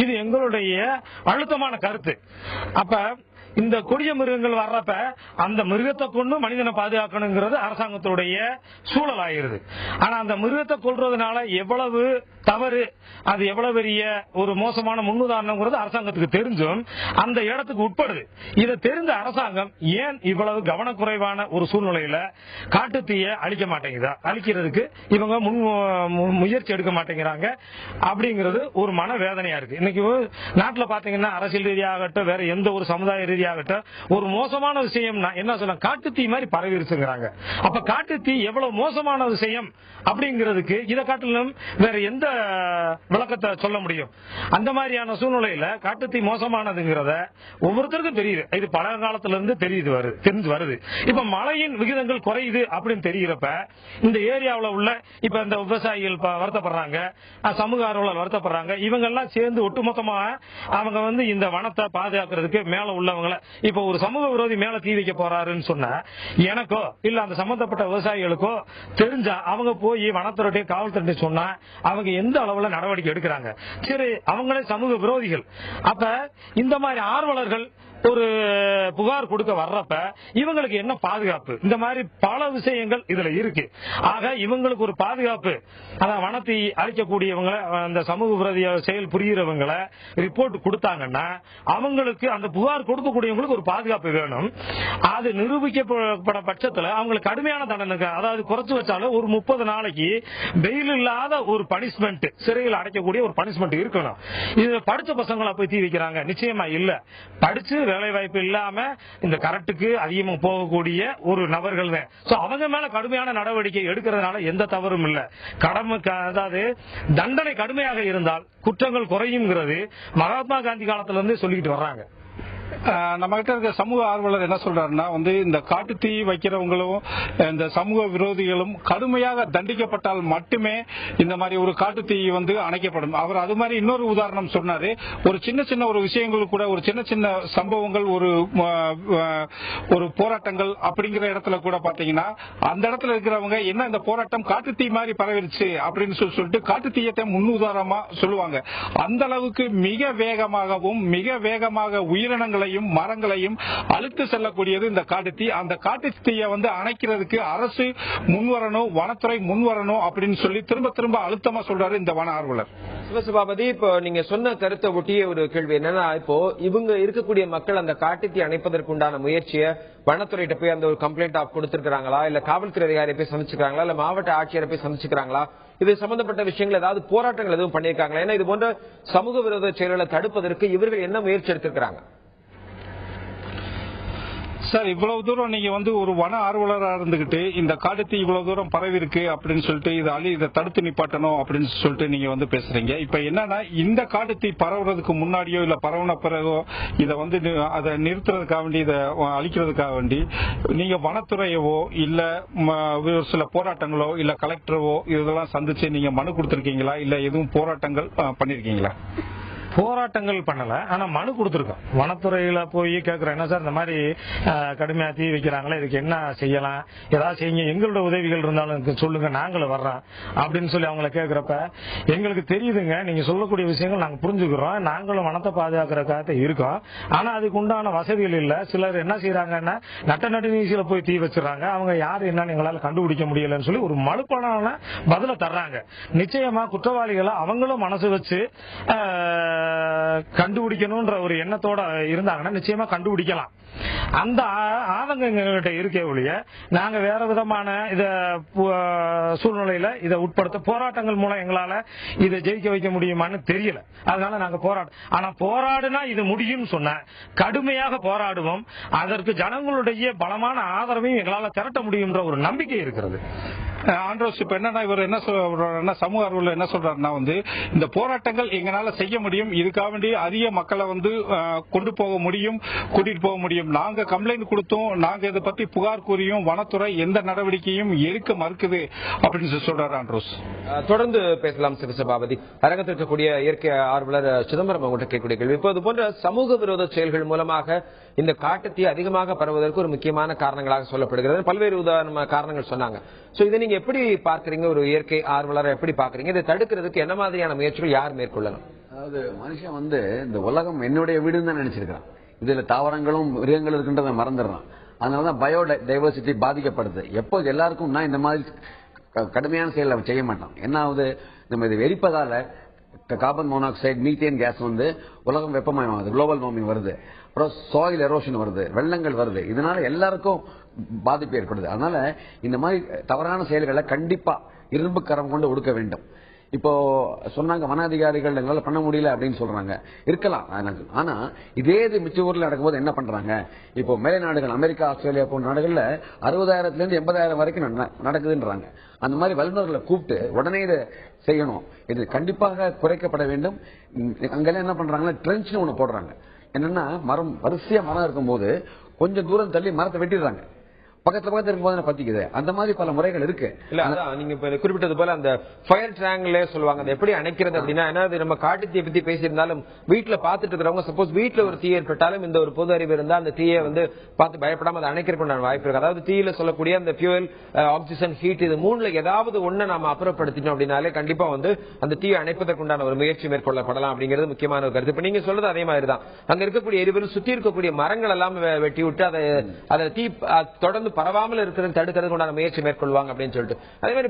S3: இது எங்களுடைய அழுத்தமான கருத்து. அப்ப இந்த கொடிய மிருகங்கள் வர்றப்ப அந்த மிருகத்தை கொண்டு மனிதனை பாதுகாக்கணுங்கிறது அரசாங்கத்துடைய சூழல் ஆயிருது. ஆனா அந்த மிருகத்தை கொல்றதுனால எவ்வளவு தவறு, அது எவ்வளவு பெரிய ஒரு மோசமான முன்னுதாரணம்ங்கிறது அரசாங்கத்துக்கு தெரிஞ்சும் அந்த இடத்துக்கு உட்படுது. இதை தெரிந்த அரசாங்கம் ஏன் இவ்வளவு கவனக்குறைவான ஒரு சூழ்நிலையில காட்டுத்தீயை அழிக்க மாட்டேங்குதா, அழிக்கிறதுக்கு இவங்க முயற்சி எடுக்க மாட்டேங்கிறாங்க அப்படிங்கிறது ஒரு மன வேதனையா இருக்கு. இன்னைக்கு நாட்டுல பாத்தீங்கன்னா அரசியல் ரீதியாகட்டும் வேற எந்த ஒரு சமுதாய ரீதியாகட்டும் ஒரு மோசமான விஷயம் என்ன சொல்ல, காட்டுத்தீ மாதிரி பரவிருச்சுங்கிறாங்க. அப்ப காட்டுத்தீ எவ்வளவு மோசமான விஷயம் அப்படிங்கிறதுக்கு இதை காட்டிலும் வேற எந்த விளக்கத்தை சொல்ல முடியும்? அந்த மாதிரியான சூழ்நிலையில காட்டுத்தீ மோசமானதுங்கிறத ஒவ்வொருத்தருக்கும் தெரியுது. இது பல காலத்துல இருந்து தெரிஞ்சு வருது. இப்ப மழையின் விகிதங்கள் குறையுது அப்படின்னு தெரிகிறப்ப இந்த ஏரியாவில் உள்ள இப்ப இந்த விவசாயிகள் வருத்தப்படுறாங்க, சமூக ஆர்வலர் வருத்தப்படுறாங்க. இவங்க எல்லாம் சேர்ந்து ஒட்டுமொத்தமா அவங்க வந்து இந்த வனத்தை பாதுகாக்கிறதுக்கு மேல உள்ளவங்களை, இப்ப ஒரு சமூக விரோதி மேல தீ வைக்க போறாருன்னு சொன்னா எனக்கோ இல்ல அந்த சம்பந்தப்பட்ட விவசாயிகளுக்கோ தெரிஞ்சா அவங்க போய் வனத்துறை, காவல்துறை சொன்னா அவங்க எந்த அளவுல நடவடிக்கை எடுக்கிறாங்க? சரி, அவங்களே சமூக விரோதிகள். அப்ப இந்த மாதிரி ஆர்வலர்கள் ஒரு புகார் கொடுக்க வர்றப்ப இவங்களுக்கு என்ன பாதுகாப்பு? இந்த மாதிரி பல விஷயங்கள் இதுல இருக்கு. ஆக இவங்களுக்கு ஒரு பாதுகாப்பு, அதான் வனத்தை அழிக்கக்கூடியவங்க, அந்த சமூக விரோதிய செயல் புரிகிறவங்களை ரிப்போர்ட் கொடுத்தாங்கன்னா அவங்களுக்கு, அந்த புகார் கொடுக்கக்கூடியவங்களுக்கு ஒரு பாதுகாப்பு வேணும். அது நிரூபிக்கப்பட பட்சத்துல அவங்களுக்கு கடுமையான தண்டனை, அதாவது குறைச்சு வச்சாலும் ஒரு 30 நாளைக்கு பெயில் இல்லாத ஒரு பனிஷ்மெண்ட், சிறையில் அடைக்கக்கூடிய ஒரு பனிஷ்மெண்ட் இருக்கணும். இது படிச்ச பசங்களை போய் தீ வைக்கிறாங்க? நிச்சயமா இல்ல. படிச்சு வேலை வாய்ப்பு இல்லாம இந்த கரெக்டுக்கு அதிகமா போகக்கூடிய ஒரு நபர்கள் தான். அவங்க மேல கடுமையான நடவடிக்கை எடுக்கிறதுனால எந்த தவறும் இல்ல. கடமை, அதாவது தண்டனை கடுமையாக இருந்தால் குற்றங்கள் குறையும்ங்கிறது மகாத்மா காந்தி காலத்துல இருந்து சொல்லிட்டு வர்றாங்க.
S2: நம்ம கிட்ட இருக்க சமூக ஆர்வலர் என்ன சொல்றாருன்னா வந்து இந்த காட்டு தீ வைக்கிறவங்களும் இந்த சமூக விரோதிகளும் கடுமையாக தண்டிக்கப்பட்டால் மட்டுமே இந்த மாதிரி ஒரு காட்டு தீ வந்து அணைக்கப்படும். அவர் அது மாதிரி இன்னொரு உதாரணம் சொன்னாரு. ஒரு சின்ன சின்ன ஒரு விஷயங்கள் கூட, ஒரு சின்ன சின்ன சம்பவங்கள், ஒரு போராட்டங்கள் அப்படிங்கிற இடத்துல கூட பாத்தீங்கன்னா அந்த இடத்துல இருக்கிறவங்க என்ன இந்த போராட்டம் காட்டு தீ மாதிரி பரவிடுச்சு அப்படின்னு சொல்லிட்டு காட்டு தீயத்தை முன்னுதாரணமா சொல்லுவாங்க. அந்த அளவுக்கு மிக வேகமாக உயிரினங்களையும் மரங்களையும் அழுத்து செல்லக்கூடியது இந்த காட்டு தீ. அந்த காட்டு தீயை வந்து அணைக்கிறதுக்கு அரசு முன்வரணும், வனத்துறை முன்வரணும் அப்படின்னு சொல்லி திரும்ப அழுத்தமா சொல்றாரு இந்த வன ஆர்வலர்.
S1: சிவசபாபதி, இப்போ நீங்க சொன்ன கருத்தை ஒட்டிய ஒரு கேள்வி என்னன்னா, இப்போ இவங்க இருக்கக்கூடிய மக்கள் அந்த காட்டு தீ அணைப்பதற்கு உண்டான முயற்சியை வனத்துறையிட்ட போய் அந்த ஒரு கம்ப்ளைண்ட் கொடுத்திருக்காங்களா, இல்ல காவல்துறை அதிகாரியை போய் சந்திச்சுக்கிறாங்களா, இல்ல மாவட்ட ஆட்சியரை போய் சந்திச்சுக்கிறாங்களா, இது சம்பந்தப்பட்ட விஷயங்கள் ஏதாவது போராட்டங்கள் எதுவும் பண்ணிருக்காங்களா? ஏன்னா இது போன்ற சமூக விரோத செயல்களை தடுப்பதற்கு இவர்கள் என்ன முயற்சி எடுத்திருக்கிறாங்க?
S2: சார், இவ்வளவு தூரம் நீங்க வந்து ஒரு வன ஆர்வலராக இருந்துகிட்டு இந்த காட்டுத்தீ இவ்வளவு தூரம் பரவி இருக்கு அப்படின்னு சொல்லிட்டு இதை தடுத்து நிப்பாட்டணும் அப்படின்னு சொல்லிட்டு நீங்க வந்து பேசுறீங்க. இப்ப என்னன்னா, இந்த காட்டுத்தீ பரவுறதுக்கு முன்னாடியோ இல்ல பரவுன பிறகோ இதை வந்து அதை நிறுத்துறதுக்காக வேண்டி, இதை அழிக்கிறதுக்காக வேண்டி நீங்க வனத்துறையவோ இல்ல ஒரு சில போராட்டங்களோ இல்ல கலெக்டரவோ இதெல்லாம் சந்திச்சு நீங்க மனு கொடுத்திருக்கீங்களா, இல்ல எதுவும் போராட்டங்கள் பண்ணிருக்கீங்களா?
S3: போராட்டங்கள் பண்ணல, ஆனா மனு கொடுத்திருக்கோம். வனத்துறையில போய் கேட்கிறோம், என்ன சார் இந்த மாதிரி கடுமையா தீ வைக்கிறாங்களே, இதுக்கு என்ன செய்யலாம், ஏதாவது செய்யுங்க, எங்களோட உதவிகள் இருந்தாலும் சொல்லுங்க, நாங்களும் வர்றோம் அப்படின்னு சொல்லி அவங்களை கேட்கிறப்ப எங்களுக்கு தெரியுதுங்க, நீங்க சொல்லக்கூடிய விஷயங்கள் நாங்க புரிஞ்சுக்கிறோம், நாங்களும் வனத்தை பாதுகாக்கிறதுக்காக இருக்கோம், ஆனா அதுக்கு உண்டான வசதிகள் இல்ல. சிலர் என்ன செய்யறாங்கன்னா நட்ட நீசியில போய் தீ வச்சிடறாங்க, அவங்க யாரு என்னன்னு எங்களால கண்டுபிடிக்க முடியலன்னு சொல்லி ஒரு மலுப்பான பதில தர்றாங்க. நிச்சயமா குற்றவாளிகளை அவங்களும் மனசு வச்சு கண்டுபிடிக்கணும்ன்ற ஒரு எண்ணத்தோட இருந்தாங்கன்னா நிச்சயமா கண்டுபிடிக்கலாம். அந்த ஆதங்கங்கள்கிட்ட இருக்கே ஒழிய நாங்க வேற விதமான இத சூழ்நிலையில இதை உட்படுத்த போராட்டங்கள் மூலம் எங்களால இதை ஜெயிக்க வைக்க முடியுமான்னு தெரியல. அதனால நாங்க ஆனா போராடுனா இது முடியும் சொன்ன கடுமையாக போராடுவோம். அதற்கு ஜனங்களுடைய பலமான ஆதரவையும் எங்களால திரட்ட முடியும்ன்ற ஒரு நம்பிக்கை இருக்கிறது.
S2: ஆண்ட்ரோஸ், இப்ப என்னன்னா இவர் என்ன சொல்றாருன்னா, சமூக ஆர்வலர் என்ன சொல்றாருன்னா வந்து இந்த போராட்டங்கள் எங்களால செய்ய முடியும், இதுக்காக வேண்டி அதிக மக்களை வந்து கொண்டு போக முடியும், கூட்டிட்டு போக முடியும். நாங்க கம்ப்ளைண்ட் கொடுத்தோம், நாங்க இதை பத்தி புகார் கூறியும் வனத்துறை எந்த நடவடிக்கையும் எடுக்க மறுக்குது அப்படின்னு சொல்றாரு ஆண்ட்ரோஸ்.
S1: தொடர்ந்து பேசலாம் சிவசபாபதி. அரங்கத்தில் இருக்கக்கூடிய இயற்கை ஆர்வலர் சிதம்பரம் அவங்கள்ட்ட கேட்கக்கூடிய கேள்வி, இப்போ இது போன்ற சமூக விரோத செயல்கள் மூலமாக இந்த காட்டுத்தீ அதிகமாக பரவுவதற்கு ஒரு முக்கியமான காரணங்களாக சொல்லப்படுகிறது. பல்வேறு உதாரண காரணங்கள் சொன்னாங்க. சோ இதை நீங்க எப்படி பார்க்கறீங்க, ஒரு இயற்கை ஆர்வலரை எப்படி பாக்குறீங்க? இதை தடுக்கிறதுக்கு என்ன மாதிரியான முயற்சிகள் யார் மேற்கொள்ளணும்?
S4: அதாவது மனுஷன் வந்து இந்த உலகம் என்னுடைய வீடுன்னு தான் நினைச்சிருக்கான். இதுல தாவரங்களும் மிருகங்களும் இருக்குன்றதை மறந்துடுறான். அதனாலதான் பயோ டைவர்சிட்டி பாதிக்கப்படுது. எப்போ எல்லாருக்கும் நான் இந்த மாதிரி கடுமையான செயலை செய்ய மாட்டான். என்ன ஆகுது, நம்ம இதை வெடிப்பதால கார்பன் மோனாக்சைடு, மீத்தேன் கேஸ் வந்து உலகம் வெப்பமயமாகுது, குளோபல் வார்மிங் வருது, அப்புறம் சாயில் எரோஷன் வருது, வெள்ளங்கள் வருது. இதனால எல்லாருக்கும் பாதிப்பு ஏற்படுது. அதனால இந்த மாதிரி தவறான செயல்களை கண்டிப்பா இரும்பு கரம் கொண்டு ஒடுக்க வேண்டும். இப்போ சொன்னாங்க வன அதிகாரிகள் எங்களால பண்ண முடியல அப்படின்னு சொல்றாங்க. இருக்கலாம், ஆனா இதே இது மிச்ச ஊர்ல நடக்கும்போது என்ன பண்றாங்க, இப்போ மேலை நாடுகள் அமெரிக்கா, ஆஸ்திரேலியா போன்ற நாடுகள்ல 60,000 இருந்து 80,000 வரைக்கும் நடக்குதுன்றாங்க. அந்த மாதிரி வல்லுநர்களை கூப்பிட்டு உடனே இதை செய்யணும். இது கண்டிப்பாக குறைக்கப்பட வேண்டும். அங்கெல்லாம் என்ன பண்றாங்கன்னா ட்ரென்ச்னு ஒண்ணு போடுறாங்க. என்னன்னா மரம் வரிசையா மரம் இருக்கும்போது கொஞ்சம் தூரம் தள்ளி மரத்தை வெட்டிடுறாங்க, பக்கத்துல இருக்கும்போது பத்திக்குது. அந்த மாதிரி பல முறைகள் இருக்கு.
S1: இல்ல அதான் நீங்க குறிப்பிட்டது போல அந்த ஃபயர் ட்ரையாங்கிள் சொல்லுவாங்க, அதை எப்படி அணைக்கிறது அப்படின்னா, ஏன்னா நம்ம காட்டுத்தீயை பத்தி பேசியிருந்தாலும் வீட்டுல பாத்துட்டு இருக்கிறவங்க சப்போஸ் வீட்டுல ஒரு தீ ஏற்பட்டாலும் இந்த ஒரு பொது அறிவு இருந்தா அந்த தீயை வந்து பார்த்து பயப்படாம அதை அணைக்கிறதுக்கு வாய்ப்பு இருக்கு. அதாவது தீயில சொல்லக்கூடிய அந்த ஃபியூயல், ஆக்சிஜன், ஹீட், இது மூணுல ஏதாவது ஒண்ணு நாம அப்புறப்படுத்தினோம் அப்படின்னாலே கண்டிப்பா வந்து அந்த தீயை அணைப்பதற்குண்டான ஒரு முயற்சி மேற்கொள்ளப்படலாம் அப்படிங்கிறது முக்கியமான ஒரு கருத்து. இப்ப நீங்க சொல்றது அதே மாதிரி தான். அங்க இருக்கக்கூடிய எரிபொருள் சுத்தி இருக்கக்கூடிய மரங்கள் எல்லாம் வெட்டி விட்டு அதை தீ தொடர்ந்து பரவாமல் இருக்கிறது தடுக்கிறதுக்கு உண்டான முயற்சி மேற்கொள்வாங்க அப்படின்னு சொல்லிட்டு. அதே மாதிரி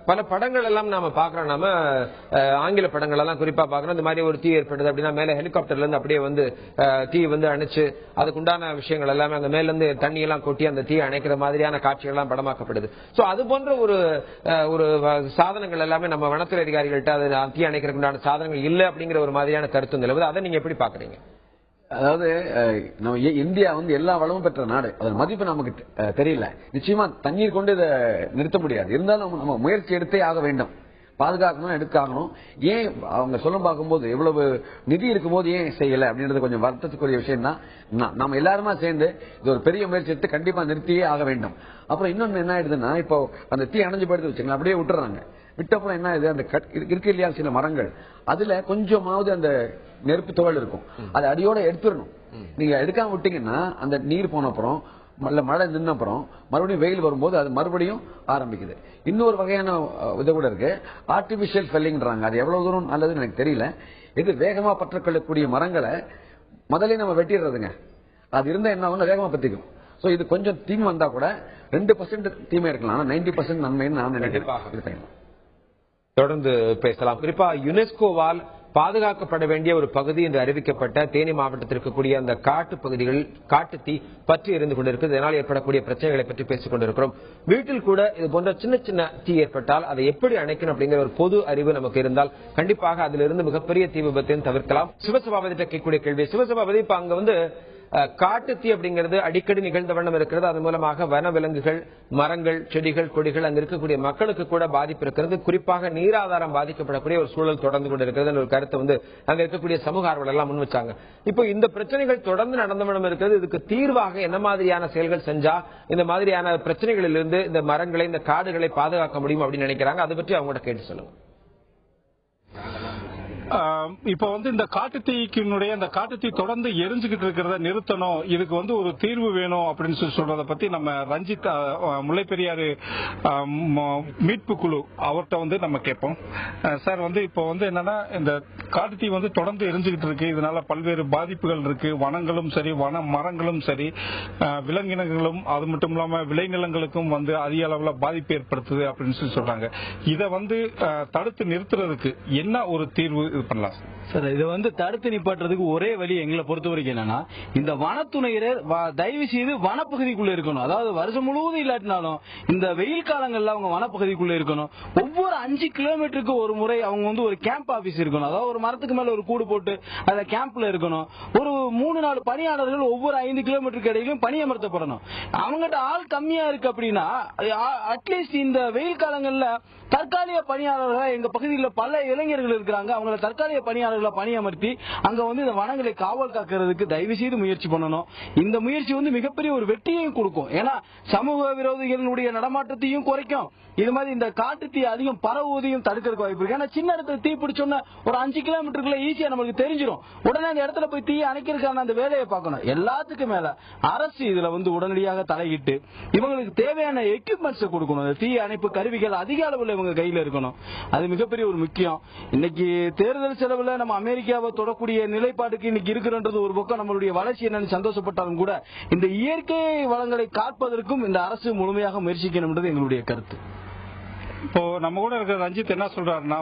S1: பல படங்கள் எல்லாம் நாம பாக்குறோம். நம்ம ஆங்கில படங்கள் எல்லாம் குறிப்பா பாக்குறோம். இந்த மாதிரி ஒரு தீ ஏற்படுது அப்படின்னா மேல ஹெலிகாப்டர்ல இருந்து அப்படியே வந்து தீ வந்து அணைச்சு அதுக்குண்டான விஷயங்கள் எல்லாமே அந்த மேல இருந்து தண்ணி எல்லாம் கொட்டி அந்த தீ அணைக்கிற மாதிரியான காட்சிகள் எல்லாம் படமாக்கப்படுது. சோ அது போன்ற ஒரு சாதனங்கள் எல்லாமே நம்ம வனத்துறை அதிகாரிகள்ட்ட அது தீ அணைக்கிறதுக்கு உண்டான சாதனங்கள் இல்லை அப்படிங்கிற ஒரு மாதிரியான கருத்து நிலவுது. அதை நீங்க எப்படி பாக்குறீங்க?
S4: அதாவது நம்ம இந்தியா வந்து எல்லா வளமும் பெற்ற நாடு, அதன் மதிப்பு நமக்கு தெரியல. நிச்சயமா தண்ணீர் கொண்டு இதை நிறுத்த முடியாது. இருந்தாலும் நம்ம முயற்சி எடுத்தே ஆக வேண்டும். பாதுகாக்கணும், எடுக்காகணும். ஏன் அவங்க சொல்ல பார்க்கும்போது எவ்வளவு நிதி இருக்கும்போது ஏன் செய்யல அப்படின்றது கொஞ்சம் வருத்தத்துக்குரிய விஷயம் தான். நம்ம எல்லாருமா சேர்ந்து இது ஒரு பெரிய முயற்சி எடுத்து கண்டிப்பா நிறுத்தியே ஆக வேண்டும். அப்புறம் இன்னொன்னு என்ன ஆயிடுதுன்னா, இப்போ அந்த தீ அணைஞ்சு போயிடுது வச்சுக்கலாம், அப்படியே விட்டுறாங்க. விட்டப்புறம் என்ன ஆகுது, அந்த இருக்கு இல்லையா சில மரங்கள், அதுல கொஞ்சமாவது அந்த நெருப்பு துகள் இருக்கும், அதை அடியோட எடுத்துடணும். நீங்க எடுக்காம விட்டீங்கன்னா அந்த நீர் போன அப்புறம் மழை நின்ன அப்புறம் மறுபடியும் வெயில் வரும்போது அது மறுபடியும் ஆரம்பிக்குது. இன்னொரு வகையான இது கூட இருக்கு, ஆர்டிபிஷியல் ஃபெல்லிங்ன்றாங்க. அது எவ்வளவு தூரம் நல்லதுன்னு எனக்கு தெரியல. இது வேகமா பற்றக்கொள்ளக்கூடிய மரங்களை முதல்ல நம்ம வெட்டிடுறதுங்க. அது இருந்தா என்ன ஆகும், வேகமா பத்திக்கும். சோ இது கொஞ்சம் தீமை வந்தா கூட 2% தீமை இருக்கலாம், ஆனா 90% நன்மைன்னு நான் நினைக்கிறேன்.
S1: தொடர்ந்து பேசலாம். குறிப்பா யுனெஸ்கோவால் பாதுகாக்கப்பட வேண்டிய ஒரு பகுதி என்று அறிவிக்கப்பட்ட தேனி மாவட்டத்தில் இருக்கக்கூடிய அந்த காட்டு பகுதிகள் காட்டு தீ பற்றி எரிந்து கொண்டிருக்கிறது. இதனால் ஏற்படக்கூடிய பிரச்சனைகளை பற்றி பேசிக் கொண்டிருக்கிறோம். வீட்டில் கூட இது போன்ற சின்ன சின்ன தீ ஏற்பட்டால் அதை எப்படி அணைக்கணும் அப்படிங்கிற ஒரு பொது அறிவு நமக்கு இருந்தால் கண்டிப்பாக அதிலிருந்து மிகப்பெரிய தீ விபத்தையும் தவிர்க்கலாம். சிவசபாபதி கேட்கக்கூடிய கேள்வி, சிவசபாபதி, இப்ப அங்க காட்டு தீ அப்படிங்கிறது அடிக்கடி நிகழ்ந்த வண்ணம் இருக்கிறது. அதன் மூலமாக வன விலங்குகள், மரங்கள், செடிகள், கொடிகள், அங்க இருக்கக்கூடிய மக்களுக்கு கூட பாதிப்பு இருக்கிறது. குறிப்பாக நீராதாரம் பாதிக்கப்படக்கூடிய ஒரு சூழல் தொடர்ந்து கொண்டிருக்கிறது ஒரு கருத்தை அங்க இருக்கக்கூடிய சமூக ஆர்வலர்கள் எல்லாம் முன் வச்சாங்க. இப்போ இந்த பிரச்சனைகள் தொடர்ந்து நடந்த வண்ணம் இருக்கிறது. இதுக்கு தீர்வாக என்ன மாதிரியான செயல்கள் செஞ்சா இந்த மாதிரியான பிரச்சனைகளிலிருந்து இந்த மரங்களை, இந்த காடுகளை பாதுகாக்க முடியும் அப்படின்னு நினைக்கிறாங்க? அதை பற்றி அவங்கள்ட்ட கேட்டு சொல்லுங்க.
S2: இப்ப இந்த காட்டுத்தீக்கினுடைய அந்த காட்டுத்தீ தொடர்ந்து எரிஞ்சுக்கிட்டு இருக்கிறத நிறுத்தணும், இதுக்கு ஒரு தீர்வு வேணும் அப்படின்னு சொல்றத பத்தி நம்ம ரஞ்சித் முல்லைப்பெரியாறு மீட்பு குழு அவர்கிட்ட நம்ம கேட்போம். சார், இப்போ என்னன்னா, இந்த காட்டுத்தீ தொடர்ந்து எரிஞ்சுக்கிட்டு இருக்கு. இதனால பல்வேறு பாதிப்புகள் இருக்கு. வனங்களும் சரி, வன மரங்களும் சரி, விலங்கினங்களும், அது மட்டும் இல்லாம விளைநிலங்களுக்கும் அதிக அளவுல பாதிப்பு ஏற்படுத்துது அப்படின்னு சொல்றாங்க. இதை தடுத்து நிறுத்துறதுக்கு என்ன ஒரு தீர்வு பண்ணலாம்
S5: சார்? இதை தடுத்து நிப்பாட்டுறதுக்கு ஒரே வழி எங்களை பொறுத்த வரைக்கும் என்னன்னா, இந்த வனத்துறையினர் தயவு செய்து வனப்பகுதிக்குள்ள இருக்கணும். அதாவது வருஷம் முழுவதும் இல்லாட்டினாலும் இந்த வெயில் காலங்கள்ல அவங்க வனப்பகுதிக்குள்ள இருக்கணும். ஒவ்வொரு 5 கிலோமீட்டருக்கு ஒரு முறை அவங்க ஒரு கேம்ப் ஆபீஸ் இருக்கணும். அதாவது ஒரு மரத்துக்கு மேல ஒரு கூடு போட்டு அந்த கேம்ப்ல இருக்கணும். ஒரு 3-4 பணியாளர்கள் ஒவ்வொரு 5 கிலோமீட்டருக்கு இடையிலும் பணியமர்த்தப்படணும். அவங்ககிட்ட ஆள் கம்மியா இருக்கு அப்படின்னா அட்லீஸ்ட் இந்த வெயில் காலங்கள்ல தற்காலிக பணியாளர்கள், எங்க பகுதியில் பல இளைஞர்கள் இருக்கிறாங்க, அவங்கள தற்காலிக பணியாளர்களை பணியமர்த்தி அங்க இந்த வனங்களை காவல் காக்கிறதுக்கு தயவு செய்து முயற்சி பண்ணணும். இந்த முயற்சி மிகப்பெரிய ஒரு வெற்றியையும் கொடுக்கும். ஏன்னா சமூக விரோதிகளுடைய நடமாட்டத்தையும் குறைக்கும். இது மாதிரி இந்த காட்டு தீ அதிகம் பரவுவதையும் தடுக்கிறதுக்கு வாய்ப்பு இருக்கு. ஏன்னா சின்ன இடத்துல தீ பிடிச்சோன்னா ஒரு 5 கிலோமீட்டருக்குள்ள ஈஸியா நமக்கு தெரிஞ்சிடும். உடனே அந்த இடத்துல போய் தீ அணைக்கிறதுக்கான அந்த வேலையை பார்க்கணும். எல்லாத்துக்கும் மேல அரசு இதுல உடனடியாக தலையிட்டு இவங்களுக்கு தேவையான எக்யூப்மெண்ட்ஸ் கொடுக்கணும். தீ அணைப்பு கருவிகள் அதிக அளவில் இவங்க கையில இருக்கணும். அது மிகப்பெரிய ஒரு முக்கியம். இன்னைக்கு தேர்தல் செலவுல நம்ம அமெரிக்காவை தொடக்கூடிய நிலைப்பாடுக்கு இன்னைக்கு இருக்கிறது ஒரு பக்கம். நம்மளுடைய வளர்ச்சி என்னன்னு சந்தோஷப்பட்டாலும் கூட இந்த இயற்கை வளங்களை காப்பதற்கும் இந்த அரசு முழுமையாக முயற்சிக்கணும் என்றது எங்களுடைய கருத்து.
S2: இப்போ நம்ம கூட இருக்கிற ரஞ்சித் என்ன சொல்றாருன்னா,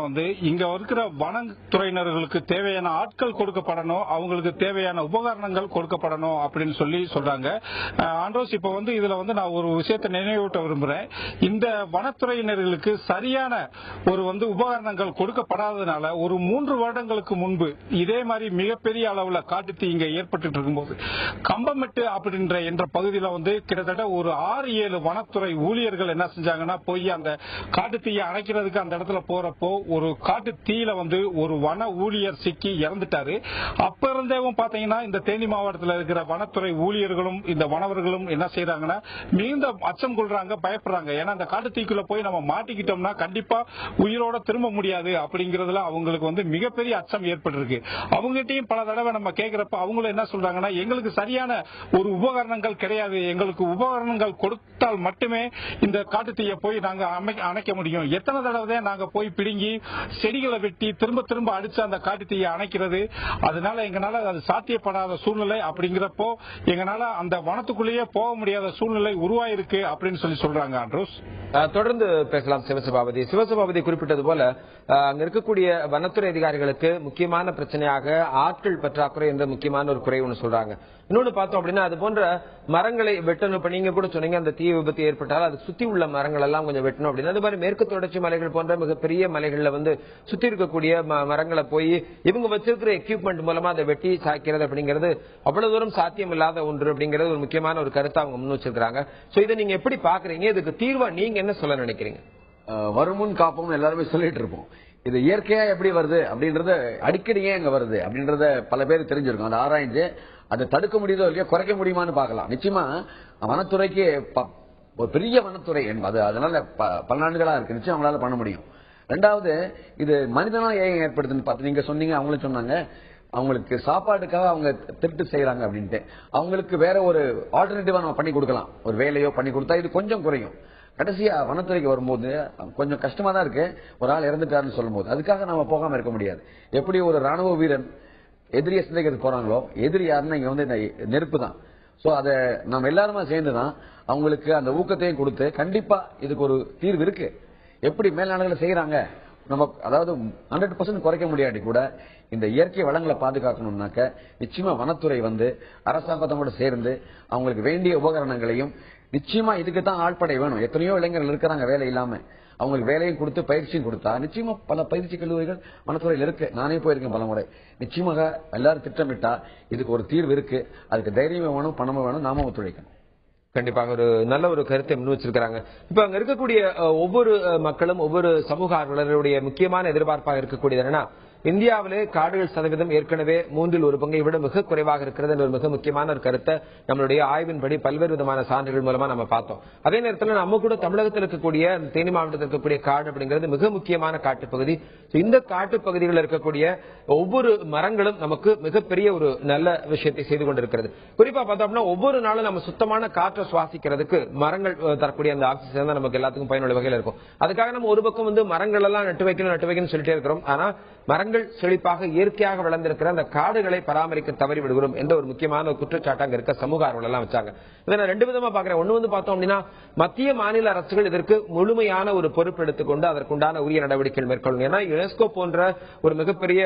S2: இங்க இருக்கிற வனத்துறையினர்களுக்கு தேவையான ஆட்கள் கொடுக்கப்படணும், அவங்களுக்கு தேவையான உபகரணங்கள் கொடுக்கப்படணும் அப்படின்னு சொல்றாங்க. ஆண்ட்ரோஸ், இப்போ இதுல நான் ஒரு விஷயத்தை நினைவூட்ட விரும்புறேன். இந்த வனத்துறையினர்களுக்கு சரியான ஒரு உபகரணங்கள் கொடுக்கப்படாததுனால ஒரு 3 வருடங்களுக்கு முன்பு இதே மாதிரி மிகப்பெரிய அளவுல காட்டுத்தீ இங்க ஏற்பட்டு இருக்கும்போது கம்பமெட்டு அப்படின்ற என்ற பகுதியில கிட்டத்தட்ட ஒரு 6-7 வனத்துறை ஊழியர்கள் என்ன செஞ்சாங்கன்னா, போய் அந்த காட்டுத்தீயை அணைக்கிறதுக்கு அந்த இடத்துல போறப்போ ஒரு காட்டு தீயில ஒரு வன ஊழியர் சிக்கி இறந்துட்டாரு. அப்ப இருந்தேவும் பாத்தீங்கன்னா இந்த தேனி மாவட்டத்தில் இருக்கிற வனத்துறை ஊழியர்களும் இந்த வனவர்களும் என்ன செய்யறாங்கன்னா, மிகுந்த அச்சம் கொள்றாங்க, பயப்படுறாங்க. ஏன்னா அந்த காட்டு தீக்குள்ள போய் நம்ம மாட்டிக்கிட்டோம்னா கண்டிப்பா உயிரோட திரும்ப முடியாது அப்படிங்கறதுல அவங்களுக்கு மிகப்பெரிய அச்சம் ஏற்பட்டிருக்கு. அவங்ககிட்டயும் பல தடவை நம்ம கேட்கிறப்ப அவங்களும் என்ன சொல்றாங்கன்னா, எங்களுக்கு சரியான ஒரு உபகரணங்கள் கிடையாது, எங்களுக்கு உபகரணங்கள் கொடுத்தால் மட்டுமே இந்த காட்டு தீயை போய் நாங்க அணைக்க முடியும். எத்தனை தடவை நாங்க போய் பிடுங்கி செடிகளை வெட்டி திரும்ப திரும்ப அடிச்சு அந்த காட்டு தீயை அணைக்கிறது, அதனால எங்களால அது சாத்தியப்படாத சூழ்நிலை. அப்படிங்கிறப்போ எங்களால அந்த வனத்துக்குள்ளேயே போக முடியாத சூழ்நிலை உருவாயிருக்கு அப்படின்னு சொல்றாங்க. ஆண்ட்ரோஸ்,
S1: தொடர்ந்து பேசலாம். சிவசபாபதி குறிப்பிட்டது போல அங்க இருக்கக்கூடிய வனத்துறை அதிகாரிகளுக்கு முக்கியமான பிரச்சனையாக ஆட்கள் பற்றாக்குறை என்ற முக்கியமான ஒரு குறை ஒன்று சொல்றாங்க. இன்னொன்னு பார்த்தோம் அப்படின்னா, அது போன்ற மரங்களை வெட்டணும். இப்ப நீங்க கூட சொன்னீங்க, அந்த தீ விபத்து ஏற்பட்டால் அது சுத்தி உள்ள மரங்கள் எல்லாம் கொஞ்சம் வெட்டணும் அப்படின்னு. அது மாதிரி மேற்கு தொடர்ச்சி மலைகள் போன்ற மிகப்பெரிய மலைகள்ல சுத்தி இருக்கக்கூடிய மரங்களை போய் இவங்க வச்சிருக்கிற எக்யூப்மெண்ட் மூலமா அதை வெட்டி சாய்க்கிறது அப்படிங்கிறது அவ்வளவு தூரம் சாத்தியம் இல்லாத ஒன்று அப்படிங்கிறது ஒரு முக்கியமான ஒரு கருத்தை அவங்க முன் வச்சிருக்காங்க. சோ இதை நீங்க எப்படி பாக்குறீங்க? இதுக்கு தீர்வா நீங்க என்ன சொல்ல நினைக்கிறீங்க?
S4: வருமுன் காப்போம் எல்லாருமே சொல்லிட்டு இருப்போம். இது இயற்கையா எப்படி வருது அப்படின்றத அடிக்கடி ஏன் எங்க வருது அப்படின்றத பல பேர் தெரிஞ்சிருக்கும். அதை ஆராய்ஞ்சு அதை தடுக்க முடியுதோ இல்லையோ குறைக்க முடியுமான்னு பார்க்கலாம். நிச்சயமா வனத்துறைக்கு ஒரு பெரிய வனத்துறை என்பது அதனால பல ஆண்டுகளா இருக்கு. நிச்சயம் அவங்களால பண்ண முடியும். ரெண்டாவது, இது மனிதனா ஏன் ஏற்படுதுன்னு பார்த்து நீங்க சொன்னீங்க, அவங்களும் சொன்னாங்க அவங்களுக்கு சாப்பாட்டுக்காக அவங்க திருட்டு செய்யறாங்க அப்படின்ட்டு. அவங்களுக்கு வேற ஒரு ஆல்டர்னேட்டிவா நம்ம பண்ணி கொடுக்கலாம், ஒரு வேலையோ பண்ணி கொடுத்தா இது கொஞ்சம் குறையும். கடைசியா வனத்துறைக்கு வரும்போது கொஞ்சம் கஷ்டமா தான் இருக்கு. ஒரு ஆள் இறந்துட்டாருன்னு சொல்லும் போது அதுக்காக நம்ம போகாம இருக்க முடியாது. எப்படி ஒரு ராணுவ வீரன் எதிரியை சிந்தைக்கு போறாங்களோ, எதிரி யாருன்னா இங்க வந்து இந்த நெருப்பு தான். சோ அதை நம்ம எல்லாருமே சேர்ந்துதான் அவங்களுக்கு அந்த ஊக்கத்தையும் கொடுத்து கண்டிப்பா இதுக்கு ஒரு தீர்வு இருக்கு. எப்படி மேல்நாடுகளை செய்யறாங்க நம்ம, அதாவது 100% குறைக்க முடியாட்டி கூட இந்த இயற்கை வளங்களை பாதுகாக்கணும்னாக்க நிச்சயமா வனத்துறை வந்து அரசாங்கத்தோட சேர்ந்து அவங்களுக்கு வேண்டிய உபகரணங்களையும், நிச்சயமா இதுக்கு தான் ஆட்படை வேணும். எத்தனையோ இளைஞர்கள் இருக்கிறாங்க வேலை இல்லாம, அவங்களுக்கு வேலையும் கொடுத்து பயிற்சியும் கொடுத்தா நிச்சயமா பல பயிற்சி கல்லூரிகள் வனத்துறையில் இருக்கு. நானே போயிருக்கேன் பல முறை. நிச்சயமாக எல்லாரும் திட்டமிட்டா இதுக்கு ஒரு தீர்வு இருக்கு. அதுக்கு தைரியமே வேணும், பணமும் வேணும், நாம ஒத்துழைக்கணும்.
S1: கண்டிப்பாக ஒரு நல்ல ஒரு கருத்தை முன் வச்சிருக்காங்க. இப்ப அங்க இருக்கக்கூடிய ஒவ்வொரு மக்களும் ஒவ்வொரு சமூக ஆர்வலருடைய முக்கியமான எதிர்பார்ப்பாக இருக்கக்கூடியது என்னன்னா, இந்தியாவிலே காடுகள் சதவீதம் ஏற்கனவே 1/3 பங்கை விட மிக குறைவாக இருக்கிறது என்ற ஒரு மிக முக்கியமான ஒரு கருத்தை நம்மளுடைய ஆய்வின்படி பல்வேறு விதமான சான்றுகள் மூலமா நம்ம பார்த்தோம். அதே நேரத்தில் நம்ம கூட தமிழகத்தில் இருக்கக்கூடிய தேனி மாவட்டத்தில் இருக்கக்கூடிய காடு அப்படிங்கிறது மிக முக்கியமான காட்டுப்பகுதி. இந்த காட்டுப்பகுதிகளில் இருக்கக்கூடிய ஒவ்வொரு மரங்களும் நமக்கு மிகப்பெரிய ஒரு நல்ல விஷயத்தை செய்து கொண்டிருக்கிறது. குறிப்பா பார்த்தோம்னா ஒவ்வொரு நாளும் நம்ம சுத்தமான காற்றை சுவாசிக்கிறதுக்கு மரங்கள் தரக்கூடிய அந்த ஆக்சிஜன் தான் நமக்கு எல்லாத்துக்கும் பயனுள்ள வகையில் இருக்கும். அதுக்காக நம்ம ஒரு பக்கம் வந்து மரங்கள் எல்லாம் நட்டு வைக்கணும்னு சொல்லிட்டே இருக்கிறோம். ஆனா மரங்கள் செழிப்பாக இயற்கையாக வளர்ந்திருக்கிற அந்த காடுகளை பராமரிக்க தவறி விடுகிறோம் என்ற ஒரு முக்கியமான ஒரு குற்றச்சாட்டாங்க இருக்க சமூக ஆர்வலர்கள் எல்லாம் வச்சாங்க. இதை நான் 2 விதமா பாக்குறேன். ஒண்ணு வந்து பார்த்தோம் அப்படின்னா, மத்திய மாநில அரசுகள் இதற்கு முழுமையான ஒரு பொறுப்பு எடுத்துக்கொண்டு அதற்குண்டான உரிய நடவடிக்கைகள் மேற்கொள்ளும். ஏன்னா யுனெஸ்கோ போன்ற ஒரு மிகப்பெரிய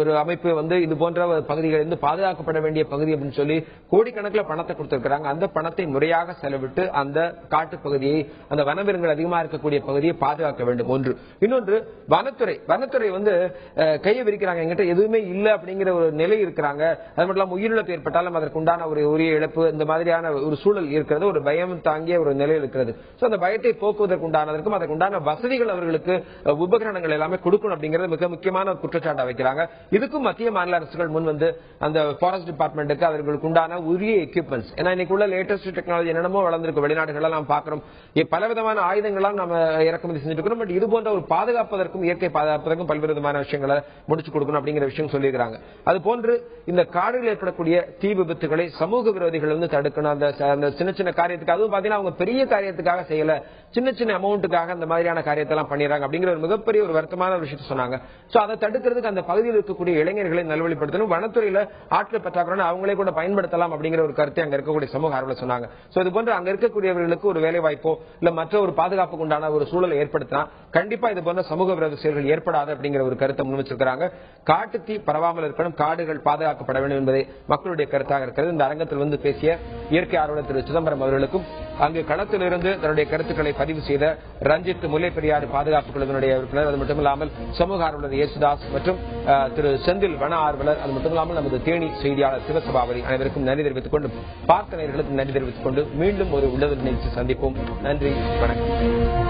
S1: ஒரு அமைப்பு வந்து இது போன்ற பகுதிகள் இருந்து பாதுகாக்கப்பட வேண்டிய பகுதி அப்படின்னு சொல்லி கோடிக்கணக்கில் பணத்தை கொடுத்திருக்கிறாங்க. அந்த பணத்தை முறையாக செலவிட்டு அந்த காட்டுப்பகுதியை, அந்த வனவிலங்குகள் அதிகமாக இருக்கக்கூடிய பகுதியை பாதுகாக்க வேண்டும். ஒன்று. இன்னொன்று, வனத்துறை வந்து கையை விரிக்கிறாங்க, எங்கிட்ட எதுவுமே இல்லை அப்படிங்கிற ஒரு நிலை இருக்கிறாங்க. அது மட்டும் இல்லாமல் உயிரிழப்பு ஏற்பட்டாலும் அதற்குண்டான ஒரு உரிய இழப்பு, இந்த மாதிரியான ஒரு சூழல் இருக்கிறது, ஒரு பயம் தாங்கிய ஒரு நிலை இருக்கிறது. அந்த பயத்தை போக்குவதற்குண்டானதற்கும் அதற்குண்டான வசதிகள் அவர்களுக்கு உபகரணங்கள் எல்லாமே கொடுக்கணும் அப்படிங்கிறது மிக முக்கியமான ஒரு குற்றச்சாட்டை வைக்கிறாங்க. இதுக்கும் மத்திய மாநில அரசுகள் முன் வந்து அந்த ஃபாரஸ்ட் டிபார்ட்மெண்ட்டுக்கு அவர்களுக்கு உண்டான உரிய எக்யூப்மெண்ட்ஸ், ஏன்னா இன்னைக்கு உள்ள லேட்டஸ்ட் டெக்னாலஜி என்னமோ வளர்ந்திருக்கு, வெளிநாடுகள் நாம் பார்க்கிறோம், பலவிதமான ஆயுதங்களால் நம்ம இறக்குமதி செஞ்சுட்டு இருக்கிறோம். பட் இது போன்ற ஒரு பாதுகாப்பதற்கும் இயற்கை பாதுகாப்பதற்கும் பல்வேறு விதமான விஷயங்களை முடிச்சு கொடுக்கணும் அப்படிங்கிற விஷயம் சொல்லியிருக்காங்க. அது போன்று இந்த காடுகளில் ஏற்படக்கூடிய தீ விபத்துகளை சமூக விரோதிகள் வந்து தடுக்கணும். அந்த சின்ன சின்ன காரியத்துக்கு, அதுவும் பாத்தீங்கன்னா அவங்க பெரிய காரியத்துக்காக செய்யல, சின்ன சின்ன அமௌண்ட்டுக்காக அந்த மாதிரியான காரியத்தை எல்லாம் பண்ணிடுறாங்க அப்படிங்கிற ஒரு மிகப்பெரிய ஒரு வருத்தமான விஷயத்தை சொன்னாங்க. சோ அதை தடுக்கிறதுக்கு அந்த பகுதியில் இருக்கக்கூடிய இளைஞர்களை நல்வழிப்படுத்தணும். வனத்துறையில ஆட்கள் பற்றாக்குறை அவங்களே கூட பயன்படுத்தலாம் அப்படிங்கிற ஒரு கருத்தை அங்க இருக்கக்கூடிய சமூக ஆர்வலர் சொன்னாங்க. சோ இது போன்ற அங்க இருக்கக்கூடியவர்களுக்கு ஒரு வேலை வாய்ப்போ இல்ல மற்ற ஒரு பாதுகாப்புக்கு உண்டான ஒரு சூழலை ஏற்படுத்தினா கண்டிப்பா இது போன்ற சமூக விரோத செயல்கள் ஏற்படாது அப்படிங்கிற ஒரு கருத்தை முன் வச்சிருக்காங்க. காட்டு தீ பரவாமல் இருக்கணும், காடுகள் பாதுகாக்கப்பட வேண்டும் என்பதை மக்களுடைய கருத்தாக இருக்கிறது. இந்த அரங்கத்தில் வந்து பேசிய இயற்கை ஆர்வலர் திரு சிதம்பரம் அவர்களுக்கும், அங்கு களத்திலிருந்து தன்னுடைய கருத்துக்களை பதிவு செய்த ரஞ்சித் முல்லை பெரியாறு பாதுகாப்பு குழுவினுடைய உறுப்பினர், அது மட்டுமில்லாமல் சமூக ஆர்வலர் இயேசுதாஸ் மற்றும் திரு செந்தில் வன ஆர்வலர், அது மட்டுமில்லாமல் நமது தேனி செய்தியாளர் சிவசபாபதி அனைவருக்கும் நன்றி தெரிவித்துக் கொண்டு, பார்த்த நேயர்களுக்கும் நன்றி தெரிவித்துக் கொண்டு மீண்டும் ஒரு உள்ளது நிகழ்ச்சி சந்திப்போம். நன்றி, வணக்கம்.